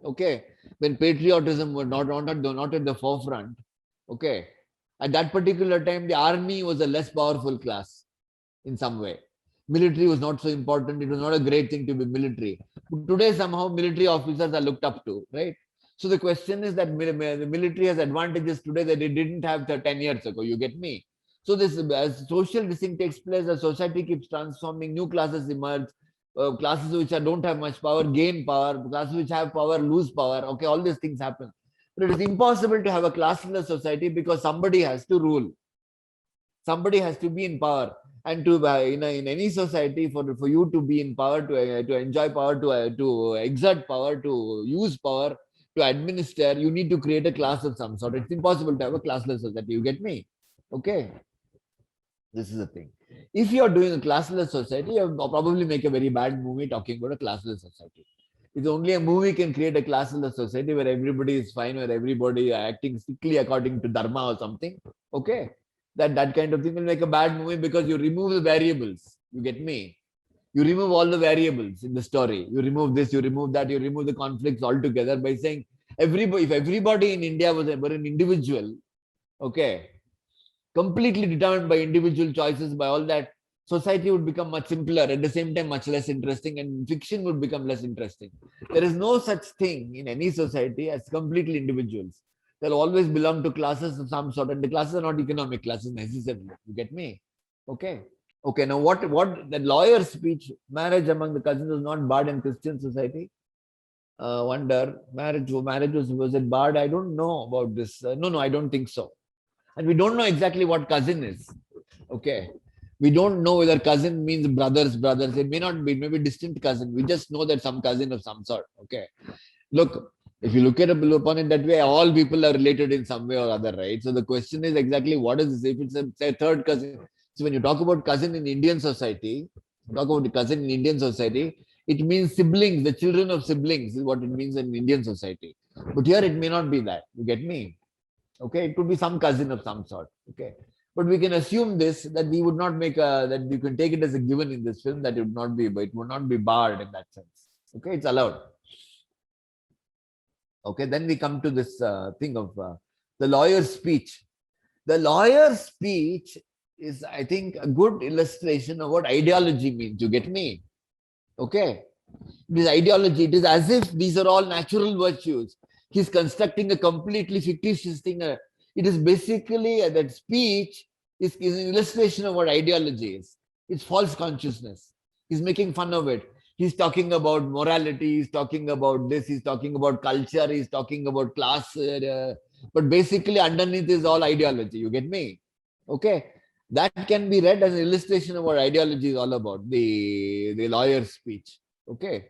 okay, when patriotism was not at the forefront, okay, at that particular time, the army was a less powerful class in some way. Military was not so important. It was not a great thing to be military. But today, somehow, military officers are looked up to, right? So the question is that the military has advantages today that it didn't have 10 years ago. You get me? So this, as social thing takes place, the society keeps transforming. New classes emerge. Classes which don't have much power gain power. Classes which have power lose power. Okay, all these things happen. But it is impossible to have a classless society because somebody has to rule. Somebody has to be in power. And to in any society, for you to be in power, to enjoy power, to exert power, to use power, to administer, you need to create a class of some sort. It's impossible to have a classless society. You get me? Okay. This is the thing. If you are doing a classless society, you probably make a very bad movie talking about a classless society. It's only a movie can create a classless society where everybody is fine, where everybody is acting strictly according to dharma or something. Okay. That kind of thing will make a bad movie because you remove the variables. You get me? You remove all the variables in the story. You remove this, you remove that, you remove the conflicts altogether by saying if everybody in India were an individual, okay, completely determined by individual choices, by all that, society would become much simpler, at the same time much less interesting, and fiction would become less interesting. There is no such thing in any society as completely individuals. They'll always belong to classes of some sort, and the classes are not economic classes necessarily. You get me? Okay. Okay, now what the lawyer's speech, marriage among the cousins was not barred in Christian society. Wonder, marriage was it barred? I don't know about this. No, I don't think so. And we don't know exactly what cousin is. Okay, we don't know whether cousin means brothers. It may not be, maybe distant cousin. We just know that some cousin of some sort. Okay, look, if you look upon it that way, all people are related in some way or other, right? So the question is exactly what is this? If it's a say, third cousin, so when you talk about cousin in Indian society, talk about the cousin in Indian society, it means siblings, the children of siblings is what it means in Indian society. But here it may not be that. You get me? Okay, it could be some cousin of some sort. Okay, but we can assume this that we would not make a that you can take it as a given in this film that it would not be, but it would not be barred in that sense. Okay, it's allowed. Okay, then we come to this thing of the lawyer's speech. The lawyer's speech is, I think, a good illustration of what ideology means. You get me? Okay. This ideology, it is as if these are all natural virtues. He's constructing a completely fictitious thing. It is basically that speech is an illustration of what ideology is. It's false consciousness. He's making fun of it. He's talking about morality. He's talking about this. He's talking about culture. He's talking about class. But basically, underneath is all ideology. You get me? Okay. That can be read as an illustration of what ideology is all about. The lawyer's speech. Okay.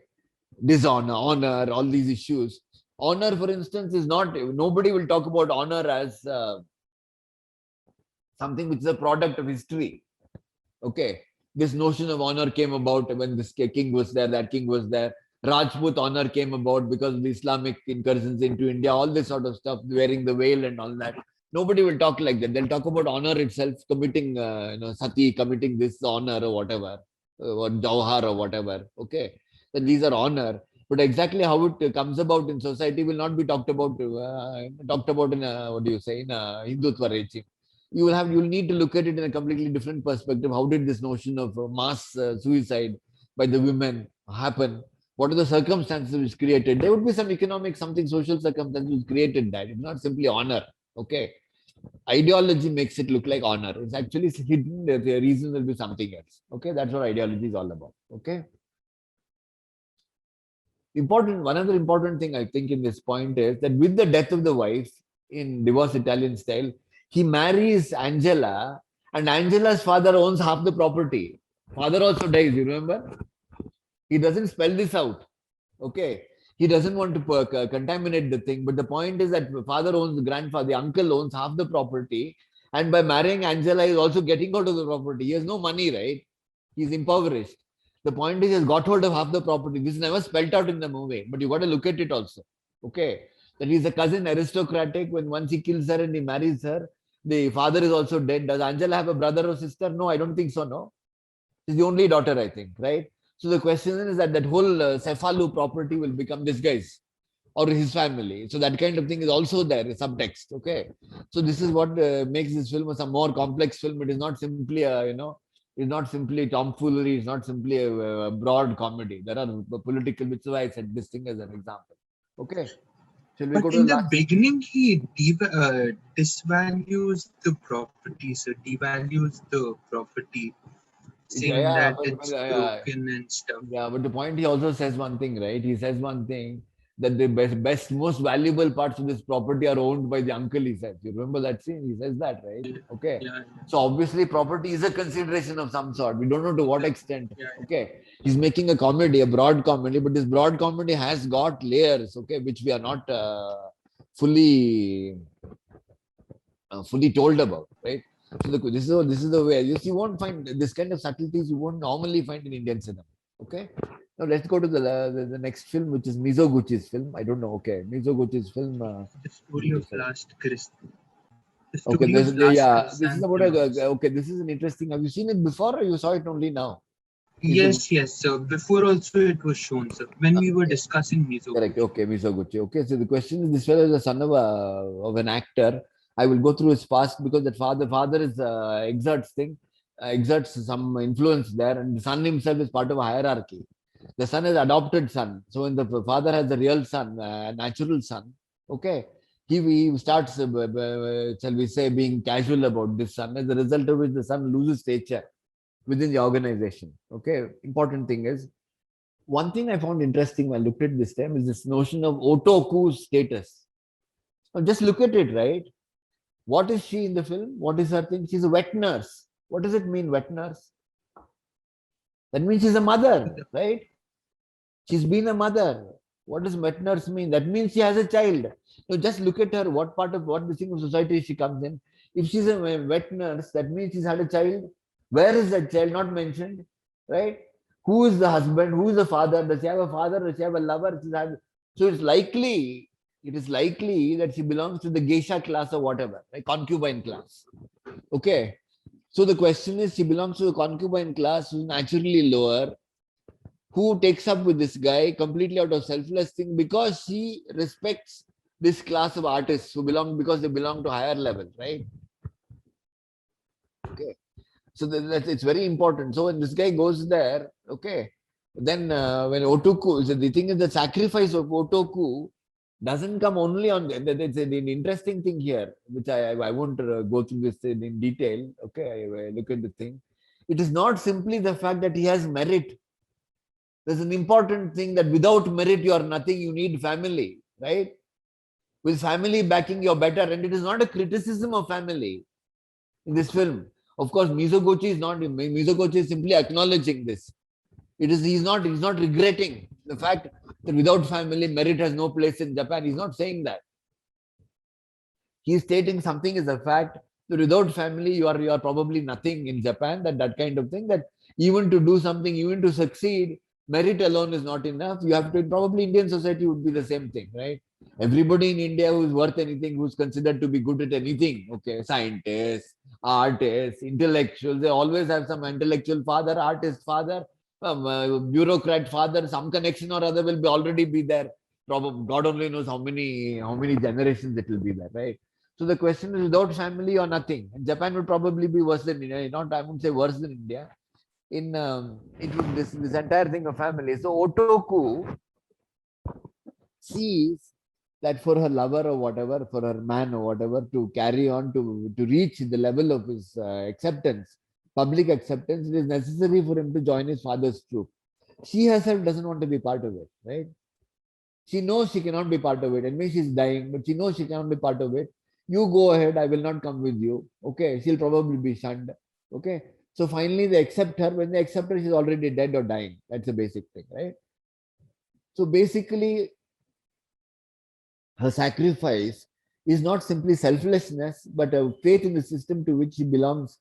Dishonor, honor, all these issues. Honor, for instance, is not, nobody will talk about honor as something which is a product of history. Okay. This notion of honor came about when this king was there, that king was there. Rajput honor came about because of the Islamic incursions into India, all this sort of stuff, wearing the veil and all that. Nobody will talk like that. They'll talk about honor itself, committing, sati, committing this honor or whatever, or jawhar or whatever. Okay. So these are honor. But exactly how it comes about in society will not be talked about in what do you say, in a Hindutva regime. You'll need to look at it in a completely different perspective. How did this notion of mass suicide by the women happen? What are the circumstances which created? There would be some economic, something social circumstances which created that. It's not simply honor. Okay. Ideology makes it look like honor. It's actually hidden. The reason will be something else. Okay. That's what ideology is all about. Okay. One other important thing I think in this point is that with the death of the wife in divorce Italian style, he marries Angela, and Angela's father owns half the property. Father also dies, you remember? He doesn't spell this out. Okay. He doesn't want to contaminate the thing. But the point is that the father owns, the grandfather, the uncle owns half the property. And by marrying Angela, he's also getting out of the property. He has no money, right? He's impoverished. The point is, he has got hold of half the property. This is never spelled out in the movie, but you got to look at it also. Okay. That he's a cousin aristocratic. When once he kills her and he marries her, the father is also dead. Does Angela have a brother or sister? No, I don't think so. No. She's the only daughter, I think, right? So the question is that whole Cefalu property will become this guy's or his family. So that kind of thing is also there, subtext. Okay. So this is what makes this film a more complex film. It is not simply it's not simply tomfoolery. It's not simply a broad comedy. There are political, which is why I said this thing as an example. Okay. Shall we But go to in the the last? beginning, he disvalues the property, so devalues the property, saying Yeah, that it's broken and stuff. yeah, but the point, he also says one thing, right? He says one thing that the most valuable parts of this property are owned by the uncle, he says. You remember that scene? He says that, right? Yeah, Okay. yeah, So obviously property is a consideration of some sort. We don't know to what yeah, extent. yeah, Okay. He's making a comedy, a broad comedy, but this broad comedy has got layers, okay, which we are not fully fully told about, right? So this is the way you won't find this kind of subtleties you won't normally find in Indian cinema. Okay. Now let's go to the next film, which is Mizoguchi's film. I don't know. Okay, Mizoguchi's film. The story of last Chris. The Okay, story of last this is about chrysanthemums. okay. This is an interesting. Have you seen it before, or you saw it only now? Yes, yes. So before also it was shown. So when we were Okay. discussing Correct. Mizoguchi. Okay, Mizoguchi. Okay, so the question is, this fellow is the son of an actor. I will go through his past because that father is exerts some influence there, and the son himself is part of a hierarchy. The son is adopted son. So when the father has a real son, a natural son, okay, he starts, shall we say, being casual about this son. As a result of which, the son loses stature. within the organization. Okay, important thing is, one thing I found interesting when I looked at this time is this notion of otoku status. Now just look at it, right? What is she in the film? What is her thing? She's a wet nurse. What does it mean, wet nurse? That means she's a mother, right? She's been a mother. What does wet nurse mean? That means she has a child. So just look at her. What part of what the thing of society she comes in? If she's a wet nurse, that means she's had a child. Where is that child? Not mentioned, right? Who is the husband? Who is the father? Does she have a father? Does she have a lover? So it's likely, it is likely that she belongs to the geisha class or whatever, right? Concubine class. Okay. So the question is, she belongs to the concubine class, who's naturally lower, who takes up with this guy completely out of selfless thing because she respects this class of artists who belong, because they belong to higher levels, right? Okay. So that it's very important. So when this guy goes there, okay, then when Otoku, so the thing is, the sacrifice of Otoku doesn't come only on, it's an interesting thing here, which I won't go through this in detail. Okay, I look at the thing. It is not simply the fact that he has merit. There's an important thing that without merit, you are nothing. You need family, right? With family backing, you're better. And it is not a criticism of family in this film. Of course, Mizoguchi is not. Mizoguchi is simply acknowledging this. It is he's not regretting the fact that without family, merit has no place in Japan. He's not saying that. He's stating something is a fact that without family, you are probably nothing in Japan. That kind of thing. That even to do something, even to succeed, merit alone is not enough. You have to, probably Indian society would be the same thing, right? Everybody in India who is worth anything, who's considered to be good at anything, okay, scientists, artists, intellectuals, they always have some intellectual father, artist father, bureaucrat father, some connection or other will be already be there. Probably God only knows how many generations it will be there, right? So the question is, without family or nothing. And Japan would probably be worse than India. Not, I wouldn't say worse than India. In it would, this entire thing of family. So Otoku sees that for her lover or whatever, for her man or whatever, to carry on, to reach the level of his acceptance, public acceptance, it is necessary for him to join his father's troop. She herself doesn't want to be part of it, right? She knows she cannot be part of it. And maybe she's dying, but she knows she cannot be part of it. You go ahead, I will not come with you. Okay, she'll probably be shunned. Okay. So finally they accept her. When they accept her, she's already dead or dying. That's the basic thing, right? So basically, her sacrifice is not simply selflessness, but a faith in the system to which she belongs,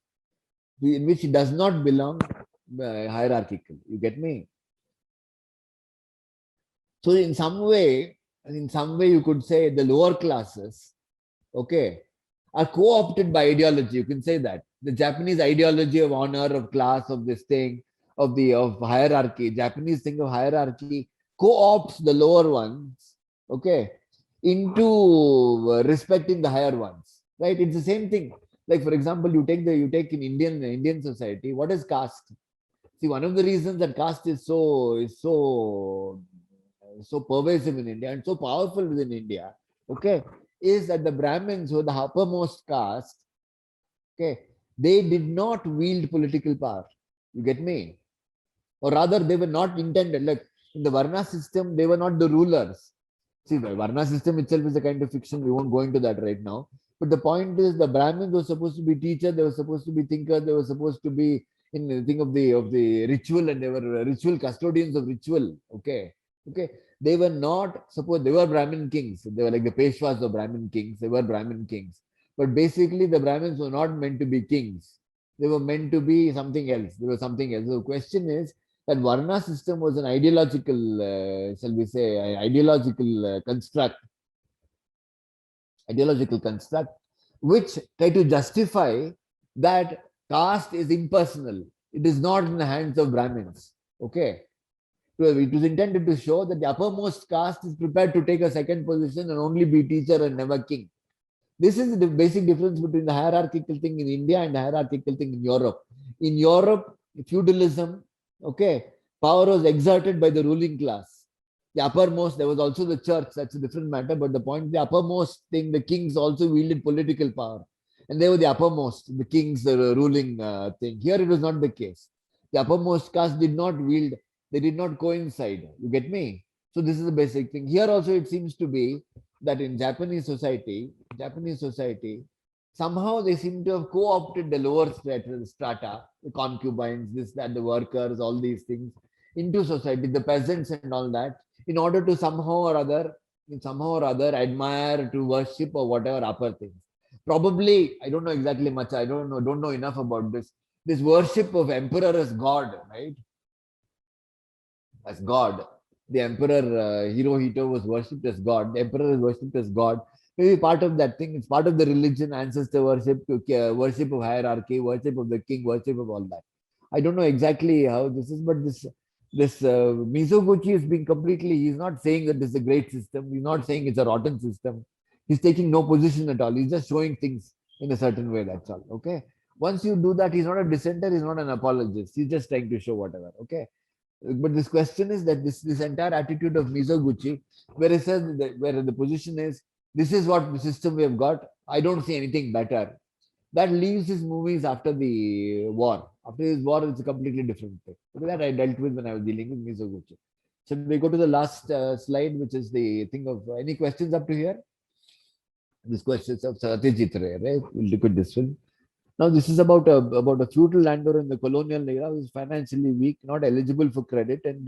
in which she does not belong hierarchical. You get me? So in some way, you could say the lower classes, okay, are co-opted by ideology. You can say that the Japanese ideology of honor, of class, of this thing, of hierarchy, Japanese thing of hierarchy, co-opts the lower ones, okay, into respecting the higher ones, right? It's the same thing. Like for example, you take in Indian society, what is caste? See, one of the reasons that caste is so pervasive in India and so powerful within India, okay, is that the Brahmins, who are the uppermost caste, okay, they did not wield political power. You get me? Or rather, they were not intended. Like in the Varna system, they were not the rulers. See, the Varna system itself is a kind of fiction. We won't go into that right now. But the point is, the Brahmins were supposed to be teachers. They were supposed to be thinkers. They were supposed to be in the thing of the ritual, and they were ritual custodians of ritual. Okay, okay. They were not supposed. They were Brahmin kings. They were like the Peshwas of Brahmin kings. They were Brahmin kings. But basically, the Brahmins were not meant to be kings. They were meant to be something else. They were something else. So the question is, that Varna system was an ideological, shall we say, ideological construct, which try to justify that caste is impersonal. It is not in the hands of Brahmins. Okay. So it was intended to show that the uppermost caste is prepared to take a second position and only be teacher and never king. This is the basic difference between the hierarchical thing in India and the hierarchical thing in Europe. In Europe, feudalism, okay, power was exerted by the ruling class. The uppermost, there was also the church, that's a different matter, but the point, the uppermost thing, the kings also wielded political power. And they were the uppermost, the kings, the ruling thing. Here it was not the case. The uppermost caste did not wield, they did not coincide. You get me? So this is the basic thing. Here also it seems to be that in Japanese society, somehow they seem to have co-opted the lower strata, the concubines, this, that, the workers, all these things, into society, the peasants and all that, in order to somehow or other admire, to worship or whatever upper things. Probably, I don't know exactly much. I don't know enough about this. This worship of emperor as God, right? As God. The emperor Hirohito was worshipped as God. The emperor is worshipped as God. Maybe part of that thing. It's part of the religion, ancestor worship, worship of hierarchy, worship of the king, worship of all that. I don't know exactly how this is, but this Mizoguchi is being completely. He's not saying that this is a great system. He's not saying it's a rotten system. He's taking no position at all. He's just showing things in a certain way. That's all. Okay. Once you do that, he's not a dissenter. He's not an apologist. He's just trying to show whatever. Okay. But this question is that this entire attitude of Mizoguchi, where he says that, where the position is, this is what the system we have got. I don't see anything better. That leaves his movies after the war. After his war, it's a completely different thing. So that I dealt with when I was dealing with Mizoguchi. So we go to the last slide, which is the thing of any questions up to here. This question of Satyajit Ray, right? We'll look at this one. Now, this is about a feudal landowner in the colonial era who is financially weak, not eligible for credit, and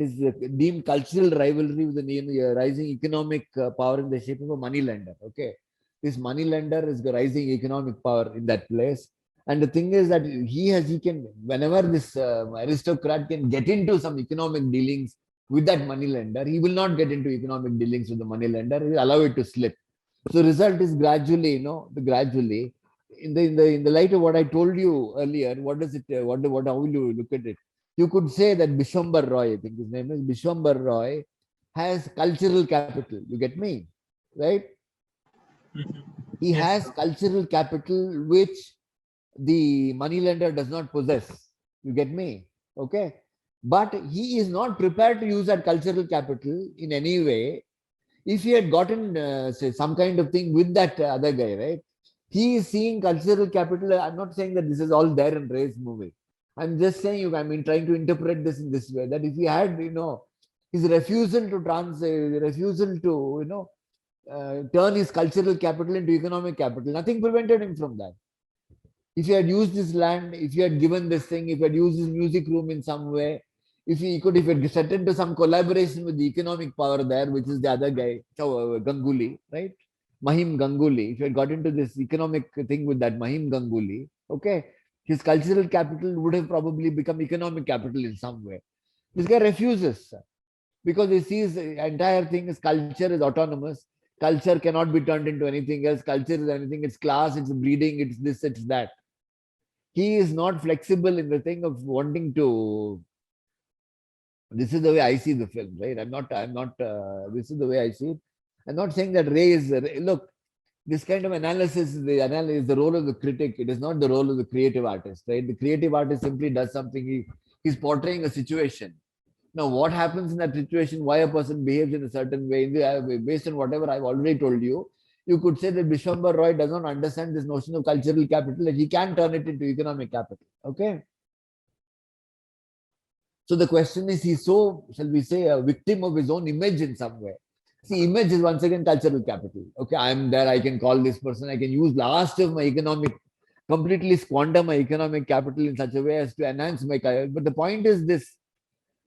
is deemed cultural rivalry with the rising economic power in the shape of a money lender. Okay, this money lender is the rising economic power in that place, and the thing is that he can, whenever this aristocrat can get into some economic dealings with that money lender, he will not get into economic dealings with the money lender. He will allow it to slip. So, result is gradually, gradually in the light of what I told you earlier, what does it? What? How will you look at it? You could say that Bishwambar Roy, I think his name is Bishwambar Roy, has cultural capital. You get me, right? He Yes, has sir. cultural capital which the moneylender does not possess. You get me? Okay. But he is not prepared to use that cultural capital in any way. If he had gotten say some kind of thing with that other guy, right? He is seeing cultural capital. I'm not saying that this is all there in Ray's movie. I'm just saying, I mean, trying to interpret this in this way, that if he had, his refusal to refusal to, turn his cultural capital into economic capital, nothing prevented him from that. If he had used this land, if he had given this thing, if he had used his music room in some way, if he had set into some collaboration with the economic power there, which is the other guy, Ganguly, right? Mahim Ganguly, if he had got into this economic thing with that Mahim Ganguly, okay, his cultural capital would have probably become economic capital in some way. This guy refuses because he sees the entire thing is culture is autonomous. Culture cannot be turned into anything else. Culture is anything. It's class, it's breeding, it's this, it's that. He is not flexible in the thing of wanting to. This is the way I see the film, right? This is the way I see it. I'm not saying that Ray is, look, this kind of analysis is the role of the critic. It is not the role of the creative artist, right? The creative artist simply does something. He's portraying a situation. Now, what happens in that situation, why a person behaves in a certain way, based on whatever I've already told you, you could say that Bishwambar Roy does not understand this notion of cultural capital, and he can turn it into economic capital. Okay. So the question is, he's so, shall we say, a victim of his own image in some way. See, image is once again cultural capital. Okay, I'm there, I can call this person, I can use last of my economic, completely squander my economic capital in such a way as to enhance my career. But the point is this: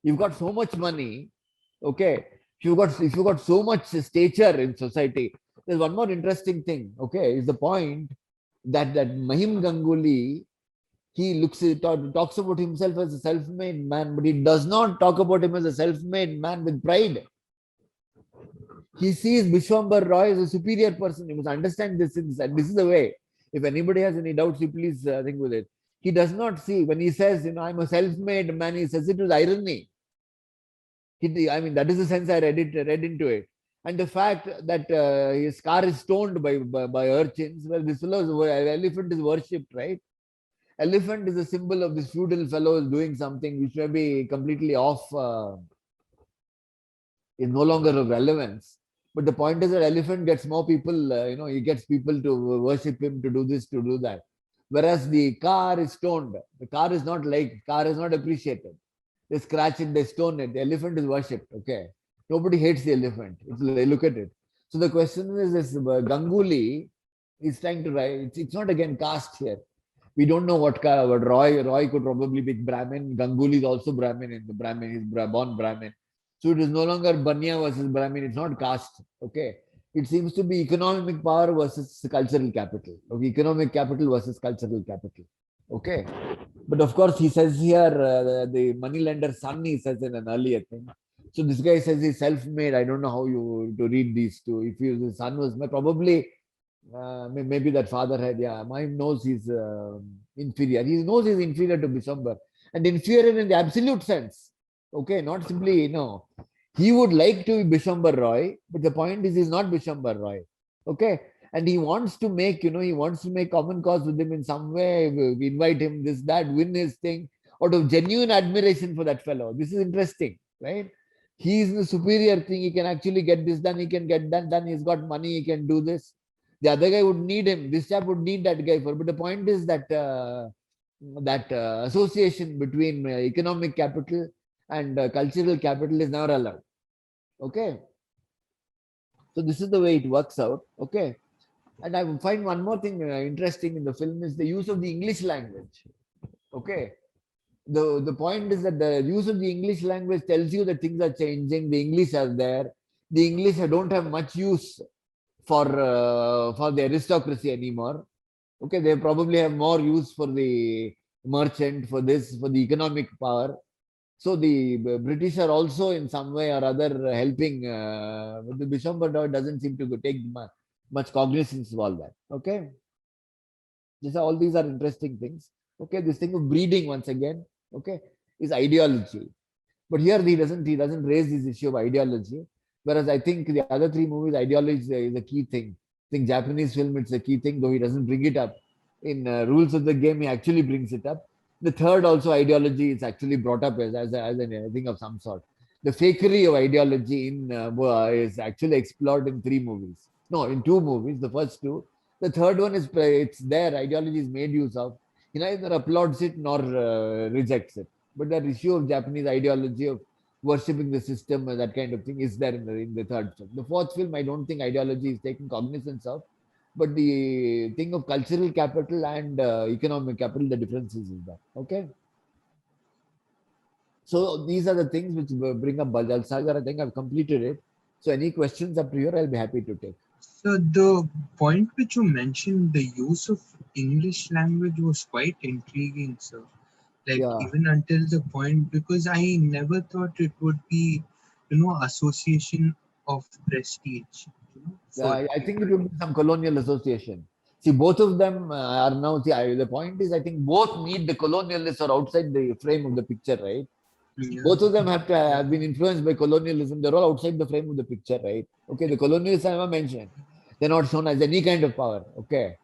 you've got so much money, okay? If you've got so much stature in society, there's one more interesting thing, okay? Is the point that Mahim Ganguly, talks about himself as a self-made man, but he does not talk about him as a self-made man with pride. He sees Bishwambar Roy as a superior person. You must understand this. And this is the way. If anybody has any doubts, you please think with it. He does not see, when he says, I'm a self-made man, he says it with irony. I mean, that is the sense I read into it. And the fact that his car is stoned by urchins, well, this fellow's elephant is worshipped, right? Elephant is a symbol of this feudal fellow doing something which may be completely off, is no longer of relevance. But the point is that elephant gets more people, he gets people to worship him, to do this, to do that. Whereas the car is stoned. The car is not liked. Car is not appreciated. They scratch it, they stone it. The elephant is worshipped. Okay. Nobody hates the elephant. Look at it. So the question is this Ganguly is trying to write. It's not again caste here. We don't know what Roy could probably be Brahmin. Ganguly is also Brahmin, and the Brahmin is born Brahmin. So it is no longer Banya versus Brahmin. It's not caste. Okay. It seems to be economic power versus cultural capital. Okay. Economic capital versus cultural capital. Okay. But of course, he says here the moneylender's son, he says in an earlier thing. So this guy says he's self-made. I don't know how you to read these two. If his son was probably maybe that father had, yeah, mine knows he's inferior. He knows he's inferior to Bishambar, and inferior in the absolute sense. Okay, not simply, he would like to be Bishambar Roy, but the point is he's not Bishambar Roy. Okay, and he wants to make, he wants to make common cause with him in some way. We invite him, this, that, win his thing out of genuine admiration for that fellow. This is interesting, right? He is the superior thing. He can actually get this done. He can get that done. He's got money. He can do this. The other guy would need him. This chap would need that guy for. But the point is that association between economic capital and cultural capital is never allowed. Okay. So this is the way it works out. Okay. And I find one more thing interesting in the film is the use of the English language. Okay. The point is that the use of the English language tells you that things are changing. The English are there. The English don't have much use for the aristocracy anymore. Okay, they probably have more use for the merchant, for the economic power. So the British are also in some way or other helping. The Bishambar doesn't seem to take much cognizance of all that. Okay, all these are interesting things. Okay, this thing of breeding once again, okay, is ideology. But here he doesn't raise this issue of ideology. Whereas I think the other three movies, ideology is a key thing. I think Japanese film, it's a key thing, though he doesn't bring it up. In Rules of the Game, he actually brings it up. The third also, ideology is actually brought up as a thing of some sort. The fakery of ideology is actually explored in three movies. No, in two movies, the first two. The third one is, it's there, ideology is made use of. He neither applauds it nor rejects it. But that issue of Japanese ideology of worshipping the system, that kind of thing, is there in the third film. The fourth film, I don't think ideology is taken cognizance of, but the thing of cultural capital and economic capital, the differences is that. Okay. So these are the things which bring up Bajal Sagar. I think I've completed it. So any questions up to here, I'll be happy to take. So the point which you mentioned, the use of English language was quite intriguing, sir. Like, Yeah. even until the point, because I never thought it would be, association of prestige. Yeah, I think it would be some colonial association. See, both of them are now. See, the point is, I think both need the colonialists or outside the frame of the picture, right? Yeah. Both of them have to have been influenced by colonialism. They're all outside the frame of the picture, right? Okay, the colonialists I never mentioned. They're not shown as any kind of power. Okay.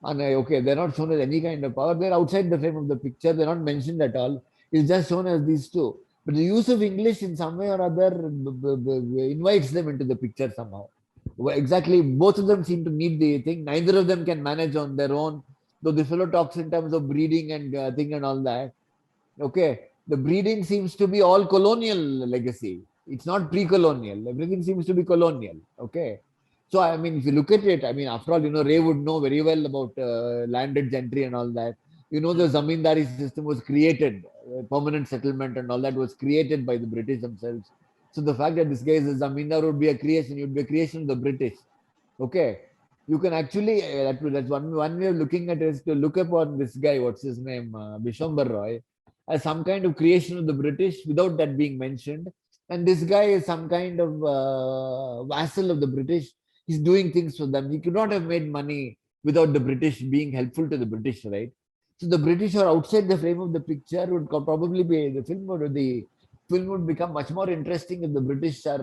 And okay, they're not shown as any kind of power. They're outside the frame of the picture. They're not mentioned at all. It's just shown as these two. But the use of English in some way or other invites them into the picture somehow. Well, exactly, both of them seem to need the thing. Neither of them can manage on their own. Though the fellow talks in terms of breeding and thing and all that. Okay, the breeding seems to be all colonial legacy. It's not pre-colonial. Everything seems to be colonial. Okay. So, I mean, if you look at it, I mean, after all, Ray would know very well about landed gentry and all that. The Zamindari system was created, permanent settlement and all that was created by the British themselves. So the fact that this guy is a Zamindar would be a creation, it would be a creation of the British. Okay. You can actually, that's one way of looking at it is to look upon this guy, what's his name, Bishambar Roy, as some kind of creation of the British without that being mentioned. And this guy is some kind of vassal of the British. He's doing things for them. He could not have made money without the British being helpful to the British, right? So the British are outside the frame of the picture would probably be the film would become much more interesting if the British are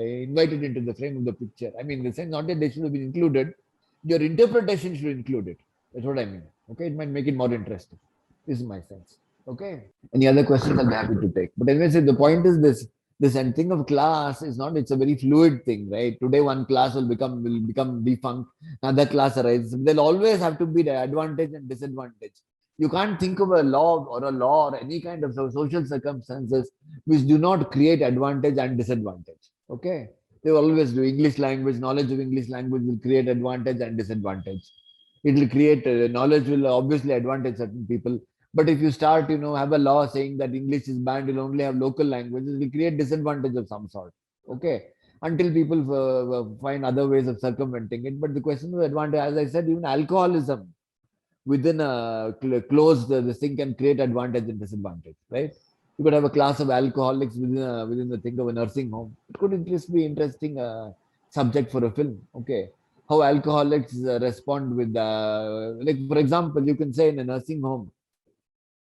invited into the frame of the picture. I mean, the sense not that they should have been included, your interpretation should include it. That's what I mean. Okay, it might make it more interesting. This is my sense. Okay. Any other questions? I'll be happy to take. But anyway, the point is this: This and thing of class is not, it's a very fluid thing, right? Today one class will become defunct, another class arises. There'll always have to be the advantage and disadvantage. You can't think of a law or any kind of social circumstances which do not create advantage and disadvantage. Okay. They always do. English language, knowledge of English language will create advantage and disadvantage. It will create knowledge will obviously advantage certain people. But if you start, have a law saying that English is banned, you'll only have local languages, it will create disadvantage of some sort. Okay. Until people find other ways of circumventing it. But the question of advantage, as I said, even alcoholism within a closed this thing can create advantage and disadvantage, right? You could have a class of alcoholics within the thing of a nursing home. It could just be interesting subject for a film. Okay, how alcoholics respond with like for example, you can say in a nursing home,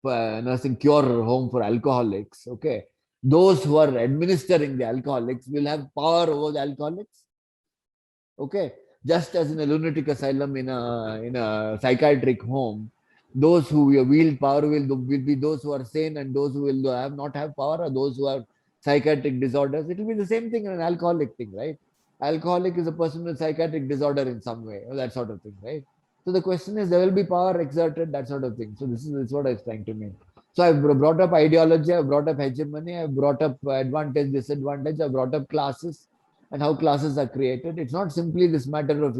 nursing cure home for alcoholics. Okay, those who are administering the alcoholics will have power over the alcoholics. Okay, just as in a lunatic asylum, in a psychiatric home, those who wield power will be those who are sane, and those who will not have power are those who have psychiatric disorders. It will be the same thing in an alcoholic thing, right? Alcoholic is a person with psychiatric disorder in some way, or that sort of thing, right? So the question is, there will be power exerted, that sort of thing. So this is what I was trying to mean. So I've brought up ideology, I've brought up hegemony, I've brought up advantage, disadvantage, I've brought up classes and how classes are created. It's not simply this matter of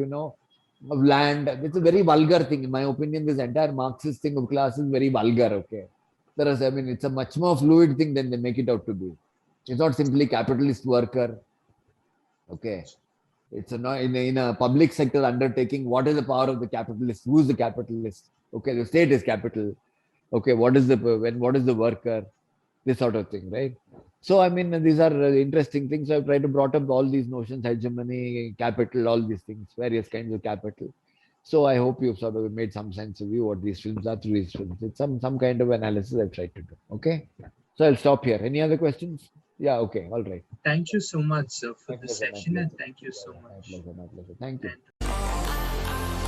land. It's a very vulgar thing, in my opinion. This entire Marxist thing of class is very vulgar. Okay, it's a much more fluid thing than they make it out to be. It's not simply capitalist worker. Okay, it's in a public sector undertaking. What is the power of the capitalist? Who is the capitalist? Okay, the state is capital. Okay, what is the worker? This sort of thing, right? So these are interesting things. I've tried to brought up all these notions: hegemony, capital, all these things, various kinds of capital. So I hope you've sort of made some sense of you what these films are through these films. It's some kind of analysis I've tried to do. Okay, so I'll stop here. Any other questions? Yeah. Okay. All right. Thank you so much, sir, for My the pleasure. My session, and pleasure. thank you Yeah, so yeah, my much. pleasure. My pleasure. Thank you. And